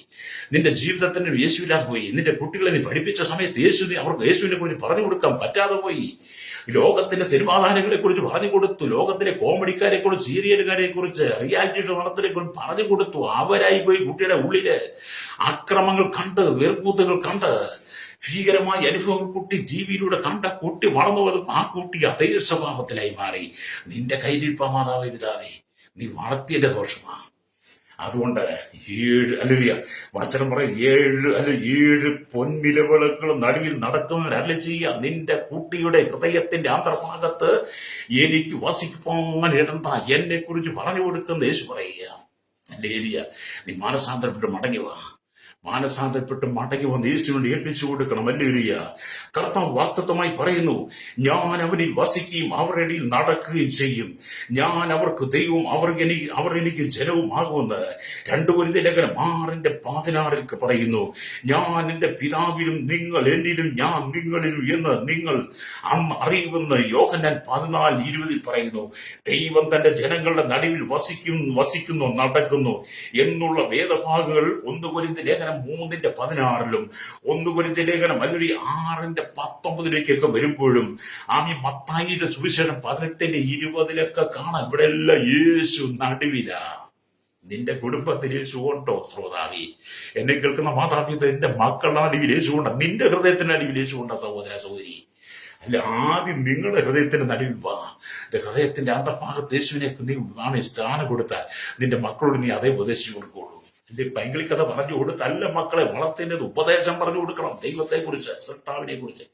നിന്റെ ജീവിതത്തിന് യേശുവില്ലാതെ പോയി. നിന്റെ കുട്ടികളെ നീ പഠിപ്പിച്ച സമയത്ത് അവർക്ക് യേശുവിനെ കുറിച്ച് പറഞ്ഞു കൊടുക്കാൻ പറ്റാതെ പോയി. ലോകത്തിന്റെ സിനിമാതാരങ്ങളെ കുറിച്ച് പറഞ്ഞു കൊടുത്തു, ലോകത്തിലെ കോമഡിക്കാരെ കുറിച്ച്, സീരിയലുകാരെ കുറിച്ച്, റിയാലിറ്റി ഷോ നടത്തിനെ കുറിച്ച് പറഞ്ഞു കൊടുത്തു. അവരായി പോയി കുട്ടിയുടെ ഉള്ളില് അക്രമങ്ങൾ കണ്ട്, വെറുക്കൂത്തുകൾ കണ്ട്, ഭീകരമായ അനുഭവം കുട്ടി ടിവിയിലൂടെ കണ്ട കുട്ടി വളർന്നു വരും. ആ കുട്ടി അതേ സ്വഭാവത്തിലായി മാറി. നിന്റെ കയ്യിലിരിപ്പ മാതാവേ പിതാവേ, നീ വളർത്തിയതിന്റെ ദോഷമാണ്. അതുകൊണ്ട് വചനം പറയും, 7 പൊൻനിലവിളക്കുകളും നടുവിൽ നടക്കുന്നവരല്ല ചെയ്യുക. നിന്റെ കുട്ടിയുടെ ഹൃദയത്തിന്റെ അന്തർഭാഗത്ത് എനിക്ക് വസിക്കാൻ ഇടണ്ട എന്നെ കുറിച്ച് പറഞ്ഞു കൊടുക്കുന്ന യേശു പറയുക. അല്ലേലിയ, നീ മാനസാന്തരപ്പെട്ട് മടങ്ങി വന്ന് യേശുവിനെ ഏൽപ്പിച്ചു കൊടുക്കണം. അല്ലേലൂയ. കർത്താവ് വാഗ്ദത്തമായി പറയുന്നു, ഞാൻ അവനിൽ വസിക്കുകയും അവരുടെ ഇടയിൽ നടക്കുകയും ചെയ്യും. ഞാൻ അവർക്ക് ദൈവവും അവർ എനിക്ക് ജനവുമാകുമെന്ന് 2 കൊരിന്ത്യർ ലേഖനം 6:16 പറയുന്നു. ഞാൻ എന്റെ പിതാവിലും നിങ്ങൾ എന്നിലും ഞാൻ നിങ്ങളിലും എന്ന് നിങ്ങൾ അന്ന് അറിയുമെന്ന് യോഹന്നാൻ 14:20 പറയുന്നു. ദൈവം തന്റെ ജനങ്ങളുടെ നടുവിൽ വസിക്കുന്നു, നടക്കുന്നു എന്നുള്ള വേദഭാഗങ്ങൾ 1 കൊരിന്ത്യർ ലേഖനം 3:16 1 കൊരിന്ത്യർ ലേഖനം 6:19 വരുമ്പോഴും മത്തായിയുടെ സുവിശേഷം 18:20 കാണാം. ഇവിടെ എല്ലാം യേശു നടുവിലാ. നിന്റെ കുടുംബത്തിൽ യേശു ഉണ്ടോ ശ്രോതാവി? എന്നെ കേൾക്കുന്ന മാതാപിതാ, നിന്റെ മക്കളുടെ നടുവിൽ യേശു ഉണ്ടോ? നിന്റെ ഹൃദയത്തിന്റെ നടുവിൽ യേശു ഉണ്ടോ സഹോദര സഹോദരി? അല്ല, ആദ്യം നിങ്ങളുടെ ഹൃദയത്തിന്റെ നടുവിൽ വാ. ഹൃദയത്തിന്റെ അന്തർഭാഗത്ത് യേശുവിനെ നീ സ്ഥാനം കൊടുത്താൽ നിന്റെ മക്കളോട് നീ അതേ ഉപദേശിച്ചു കൊടുക്കുള്ളൂ. എന്റെ പൈങ്കിളി കഥ പറഞ്ഞു കൊടുത്തല്ല മക്കളെ വളർത്തേണ്ടത്. ഉപദേശം പറഞ്ഞു കൊടുക്കണം. ദൈവത്തെ കുറിച്ച്, സൃഷ്ടാവിനെ കുറിച്ച്,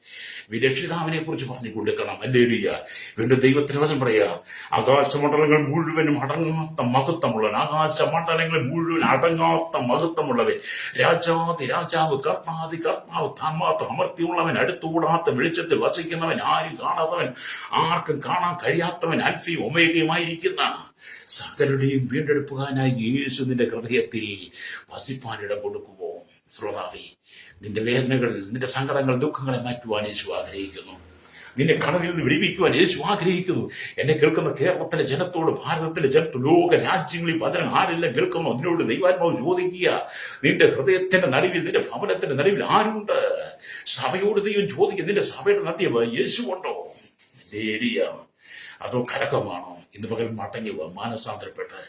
വിരക്ഷിതാവിനെ കുറിച്ച് പറഞ്ഞു കൊടുക്കണം. അല്ലേലൂയ. വീണ്ടും ദൈവത്തിന് വചനം പറയാ, ആകാശമണ്ഡലങ്ങൾ മുഴുവനും അടങ്ങാത്ത മഹത്വമുള്ളവൻ, ആകാശമണ്ഡലങ്ങൾ മുഴുവൻ അടങ്ങാത്ത മഹത്വമുള്ളവൻ, രാജാതി രാജാവ്, കർത്താതി കർത്താവ്, താൻ മാത്രം അമർത്തിയുള്ളവൻ, അടുത്തുകൂടാത്ത വെളിച്ചത്തിൽ വസിക്കുന്നവൻ, ആരും കാണാത്തവൻ, ആർക്കും കാണാൻ കഴിയാത്തവൻ, അൽഫയും ഒമേഗയുമായിരിക്കുന്ന സകലരുടെയും വീണ്ടെടുപ്പുകാരനായി യേശു നിന്റെ ഹൃദയത്തിൽ വസിപ്പാനിടം കൊടുക്കുമോ? ശ്രോതാവേ, നിന്റെ വേദനകൾ, നിന്റെ സങ്കടങ്ങൾ, ദുഃഖങ്ങളെ മാറ്റുവാൻ യേശു ആഗ്രഹിക്കുന്നു. നിന്നെ കടലിൽ നിന്ന് വിടിവിക്കുവാൻ യേശു ആഗ്രഹിക്കുന്നു. എന്നെ കേൾക്കുന്ന കേരളത്തിലെ ജനത്തോട്, ഭാരതത്തിലെ ജനത്തോട്, ലോക രാജ്യങ്ങളിൽ വചനം ആരെല്ലാം കേൾക്കുന്നു അതിനോട് ദൈവാത്മാവ് ചോദിക്കുക, നിന്റെ ഹൃദയത്തിന്റെ നടുവിൽ, നിന്റെ ഭവനത്തിന്റെ നടുവിൽ ആരുണ്ട്? സഭയോട് ദൈവം ചോദിക്കുക, നിന്റെ സഭയുടെ നദ്യ യേശു ഉണ്ടോ? അതോ കലക്കമാണോ? ഇന്ന് പകൽ മടങ്ങി മാനസാന്തരപ്പെട്ട്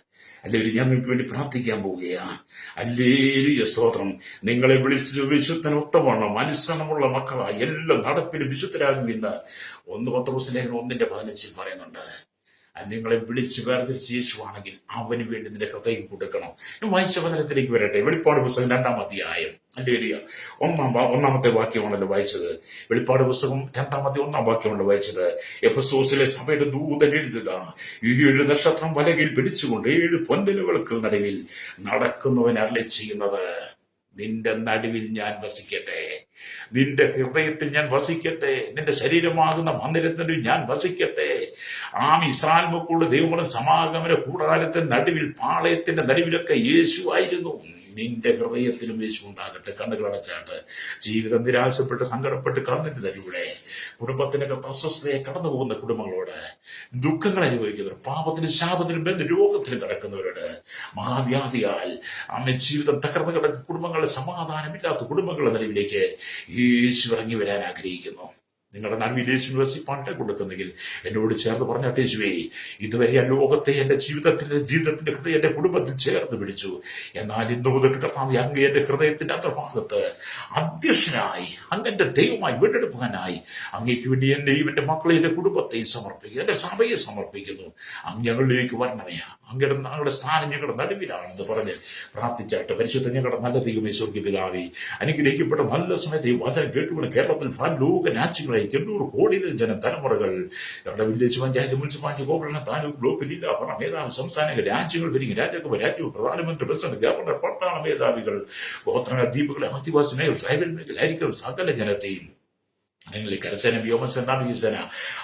അല്ലെങ്കിൽ ഞാൻ നിങ്ങൾക്ക് വേണ്ടി പ്രാർത്ഥിക്കാൻ പോവുകയാണ്. അല്ലേലൂയ, സ്തോത്രം. നിങ്ങളെ വിളിച്ച് വിശുദ്ധനൊത്തവണ്ണം അനുസരണമുള്ള മക്കളായി എല്ലാ നടപ്പിലും വിശുദ്ധരാകുമെന്ന് 1 പത്രോസ് ലേഖനം 1:15 പറയുന്നുണ്ട്. നിങ്ങളെ വിളിച്ച് വേർതിരിച്ച് യേശുവാണെങ്കിൽ അവന് വേണ്ടി നിന്റെ ഹൃദയം കൊടുക്കണം. വായിച്ച വചനത്തിലേക്ക് വരട്ടെ. വെളിപ്പാട് പുസ്തകം 2-ാം അധ്യായം. അല്ലേലൂയ. 1-ാമത്തെ വാക്യമാണല്ലോ വായിച്ചത്. വെളിപ്പാട് പുസ്തകം 2-ാം അധ്യായം 1-ാം വാക്യമാണല്ലോ വായിച്ചത്. എഫെസോസിലെ സഭയുടെ ദൂതൻ എഴുതുക, 7 നക്ഷത്രം വലകയിൽ പിടിച്ചുകൊണ്ട് 7 പൊൻനിലവിളക്കുകൾ നടുവിൽ നടക്കുന്നവൻ അരുളി ചെയ്യുന്നത്, നിന്റെ നടുവിൽ ഞാൻ വസിക്കട്ടെ. നിന്റെ ഹൃദയത്തിൽ ഞാൻ വസിക്കട്ടെ, നിന്റെ ശരീരമാകുന്ന മന്ദിരത്തിൽ ഞാൻ വസിക്കട്ടെ. ഇസ്രായേൽ മക്കളുടെ ദൈവങ്ങളുടെ സമാഗമന കൂടാരത്തിന്റെ നടുവിൽ, പാളയത്തിന്റെ നടുവിലൊക്കെ യേശുവായിരുന്നു. നിന്റെ ഹൃദയത്തിലും യേശു ഉണ്ടാകട്ടെ. കണ്ണുകളടച്ചാട്ട് ജീവിതം നിരാശപ്പെട്ട് സങ്കടപ്പെട്ട് കടന്നിട്ട് തരൂടെ കുടുംബത്തിനൊക്കെ അസ്വസ്ഥതയെ കടന്നു പോകുന്ന കുടുംബങ്ങളോട്, ദുഃഖങ്ങൾ അനുഭവിക്കുന്നവർ, പാപത്തിനും ശാപത്തിനും ബന്ധ രോഗത്തിലും കിടക്കുന്നവരോട്, മഹാവ്യാധിയാൽ ജീവിതം തകർന്നു കിടക്കുന്ന കുടുംബങ്ങളുടെ സമാധാനമില്ലാത്ത കുടുംബങ്ങളുടെ നിലവിലേക്ക് യേശു ഇറങ്ങി വരാൻ ആഗ്രഹിക്കുന്നു. നിങ്ങളുടെ നന്മയിൽ യേശു വസിപ്പാണ്ടെ കൊടുക്കുന്നെങ്കിൽ എന്നോട് ചേർന്ന് പറഞ്ഞാട്ടെ, യേശുവേ, ഇതുവരെ ആ ലോകത്തെ എന്റെ ജീവിതത്തിന്റെ ഹൃദയം എന്റെ കുടുംബത്തിൽ ചേർന്ന് പിടിച്ചു. എന്നാൽ ഇന്ന് മുതൽ കർത്താവേ, അങ്ങ് എന്റെ ഹൃദയത്തിന്റെ അന്തർഭാഗത്ത് അധ്യക്ഷനായി, അങ്ങന്റെ ദൈവമായി വീണ്ടെടുക്കാനായി അങ്ങേക്ക് വേണ്ടി എന്നെയും എന്റെ മക്കളെയും എന്റെ കുടുംബത്തെയും സമർപ്പിക്കുന്നു, എന്റെ സഭയെ സമർപ്പിക്കുന്നു. അങ്ങ് ഞങ്ങളിലേക്ക് വരണമേ. ഞങ്ങളുടെ സ്ഥാനം ഞങ്ങളുടെ നടുവിലാണെന്ന് പറഞ്ഞ് പ്രാർത്ഥിച്ചായിട്ട്, പരിശുദ്ധ ഞങ്ങളുടെ നല്ല ദൈവമേ, സ്വർഗ്ഗീയ പിതാവേ, അനുഗ്രഹിക്കപ്പെട്ട നല്ല സമയത്ത് ഈ വചനം കേട്ടുകൊണ്ട് കേരളത്തിൽ ലോക രാജ്യങ്ങളെ 800 കോടിയിലും തലമുറകൾ ഞങ്ങളുടെ village panchayat, municipality, corporation, taluk, block, ജില്ലാ ഭരണ മേധാവി, സംസ്ഥാന രാജ്യങ്ങൾ വരിക, രാജ്യവും പ്രധാനമന്ത്രി, പ്രസിഡന്റ്, ഗവർണർ, പട്ടാള മേധാവികൾ, ഗോത്രങ്ങൾ, ദ്വീപുകൾ, ആദിവാസി മേഖല, ട്രൈബൽ മേഖല ആയിരിക്കും സകല ജനത്തെയും കരസേന, വ്യോമസേന, നാവികസേന,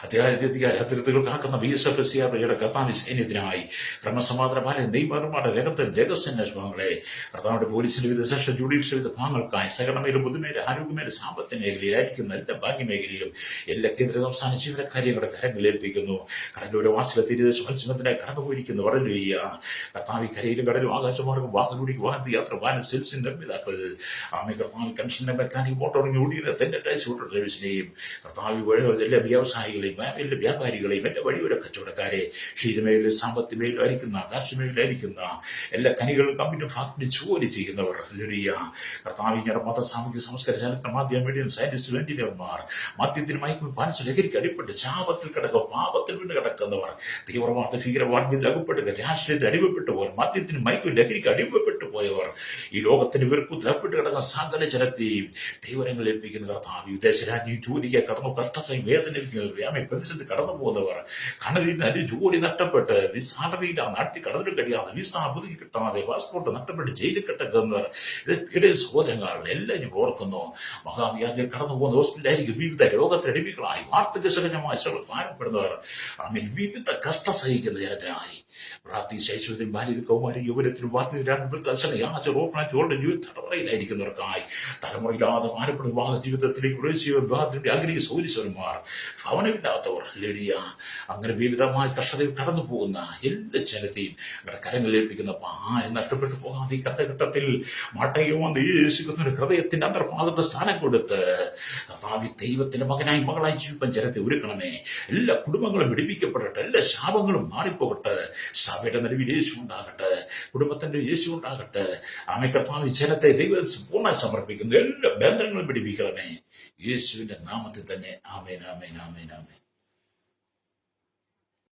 അധികാരത്തികൾ കാക്കുന്ന BSF-CRPയുടെ കർത്താവ് സൈന്യത്തിനായി ക്രമസമാധാന പാലന നെയ്മർമാരുടെ രംഗത്ത് ജഗസന്വേഷണങ്ങളെ കർത്താവിന്റെ പോലീസിന്റെ വിവിധ സെക്ഷൻ, ജുഡീഷ്യൽ വിവിധ ഭാഗങ്ങൾക്കായി സകലമേലും പൊതുമേല, ആരോഗ്യമേല, സാമ്പത്തിക മേഖലയിലായിരിക്കുന്ന എല്ലാ ഭാഗ്യമേഖലയിലും എല്ലാ കേന്ദ്ര സംസ്ഥാന ജീവനക്കാര്യങ്ങളുടെ കരങ്ങളിൽ ഏൽപ്പിക്കുന്നു. കടലോര വാസിലെ തീരദേശ മത്സ്യബന്ധനായി കടന്നുപോയിരിക്കുന്നു. പറഞ്ഞു കർത്താവ് കരയിലും കടലും ആകാശമാർഗം വാഹനോടി വാഹന യാത്ര വാഹന സെൽസിൻ നിർമ്മിതാക്കൾ കർത്താവ് കൺഷന്റെ മെക്കാനിക്, മോട്ടോറിംഗ്, ഓടിയ തെന്റെ ടൈസ് ഡ്രൈവേഴ്സിനെ കർത്താവ് എല്ലാ വ്യവസായികളെയും എല്ലാ വ്യാപാരികളെയും എല്ലാ വഴിയോര കച്ചവടക്കാരെ, ക്ഷീരമേഖല, സാമ്പത്തിക മേഖലയിലായിരിക്കുന്ന, കാർഷിക മേഖലയിലായിരിക്കുന്ന എല്ലാ കനികളും കമ്പ്യൂട്ടർ ഫാക്ടറി ജോലി ചെയ്യുന്നവർ, കർത്താവ് മത, സാമൂഹിക, സംസ്കാര, ചരിത്ര, മാധ്യമ, മീഡിയ, സയന്റിസ്റ്റുകൾ, എഞ്ചിനീയർമാർ, മദ്യത്തിന്, മയക്കും, പാനസ് ലഹരിക്ക് അടിപ്പെട്ട് ശാപത്തിൽ കിടക്കും, പാപത്തിൽ വീണ് കിടക്കുന്നവർ, തീവ്രവാദ, ഭീകരവാദത്തിൽ അകപ്പെട്ട് രാഷ്ട്രീയത്തിൽ അടിമപ്പെട്ടുപോയവർ, മദ്യത്തിന്, മയക്കും, ലഹരിക്ക് അടിമപ്പെട്ടു പോയവർ, ഈ ലോകത്തിന്റെ വെറുപ്പത്തിൽ അകപ്പെട്ട് കിടക്കുന്ന സകല ജനത്തെയും ദൈവങ്ങൾ ഏൽപ്പിക്കുന്ന കർത്താവ്, വിദേശ രാജ്യം ജോലിക്ക് കടന്നു കഷ്ടതയും വേദനിക്കുന്നവർ, പ്രതിസന്ധി കടന്നു പോകുന്നവർ, കണ്ണതിന് ജോലി നഷ്ടപ്പെട്ട് സാലറിയില്ല, നാട്ടിൽ കടന്നിട്ട് കഴിയാതെ, വിസ പുതുക്കി കിട്ടാതെ, പാസ്പോർട്ട് നഷ്ടപ്പെട്ട് ജയിലിൽ കിടക്കുന്നവർ, ഇടയിൽ സഹോദരങ്ങൾ എല്ലാം ഞാൻ ഓർക്കുന്നു. മഹാവ്യാധിയിൽ കടന്നു പോകുന്ന ഹോസ്പിറ്റലായിരിക്കും വിവിധ രോഗത്തിനടിമകളായി വാർദ്ധക്യസഹജമായ ഭാരപ്പെടുന്നവർ, വിവിധ കഷ്ട സഹിക്കുന്ന ജനത്തിനായി പ്രാർത്ഥി ശൈശവത്തിൽ, ബാല്യത്തിൽ, കൗമാരി, യുവനത്തിലും തലമുറയിലായിരിക്കുന്നവർക്കായി, തലമുറയില്ലാതെ ഭാരപ്പെടുന്ന വിവാഹ ജീവിതത്തിലേക്ക് വിവാഹത്തിന്റെ ആഗ്രഹിക സൗരീശ്വരന്മാർ, ഭവനമില്ലാത്തവർ, അങ്ങനെ വിവിധമായ കഷ്ടതയിൽ കടന്നു പോകുന്ന എല്ലാ ജനത്തെയും കരങ്ങളിൽ ഏൽപ്പിക്കുന്ന നഷ്ടപ്പെട്ടു പോകാതെ ഈ കാലഘട്ടത്തിൽ മട്ടയുമെന്ന് യേശുവിന്റെ ഹൃദയത്തിന്റെ അന്തർഭാഗത്ത് സ്ഥാനം കൊടുത്ത് കർത്താവ് ദൈവത്തിന്റെ മകനായി മകളായി ജീവിക്കാൻ ജനത്തെ ഒരുക്കണമേ. എല്ലാ കുടുംബങ്ങളും വിടിപ്പിക്കപ്പെടട്ടെ, എല്ലാ ശാപങ്ങളും മാറിപ്പോകട്ടെ. സഭയുടെ നടുവിൽ യേശു ഉണ്ടാകട്ടെ, കുടുംബത്തിന്റെ യേശു ഉണ്ടാകട്ടെ. കർത്താവ് ജനത്തെ ദൈവത്തിന് പൂർണ്ണമായി സമർപ്പിക്കുന്നു. എല്ലാ ബന്ധങ്ങളും പിടിപ്പിക്കണമേ. യേശുവിന്റെ നാമത്തിൽ തന്നെ. ആമേൻ, ആമേൻ, ആമേൻ, ആമേൻ.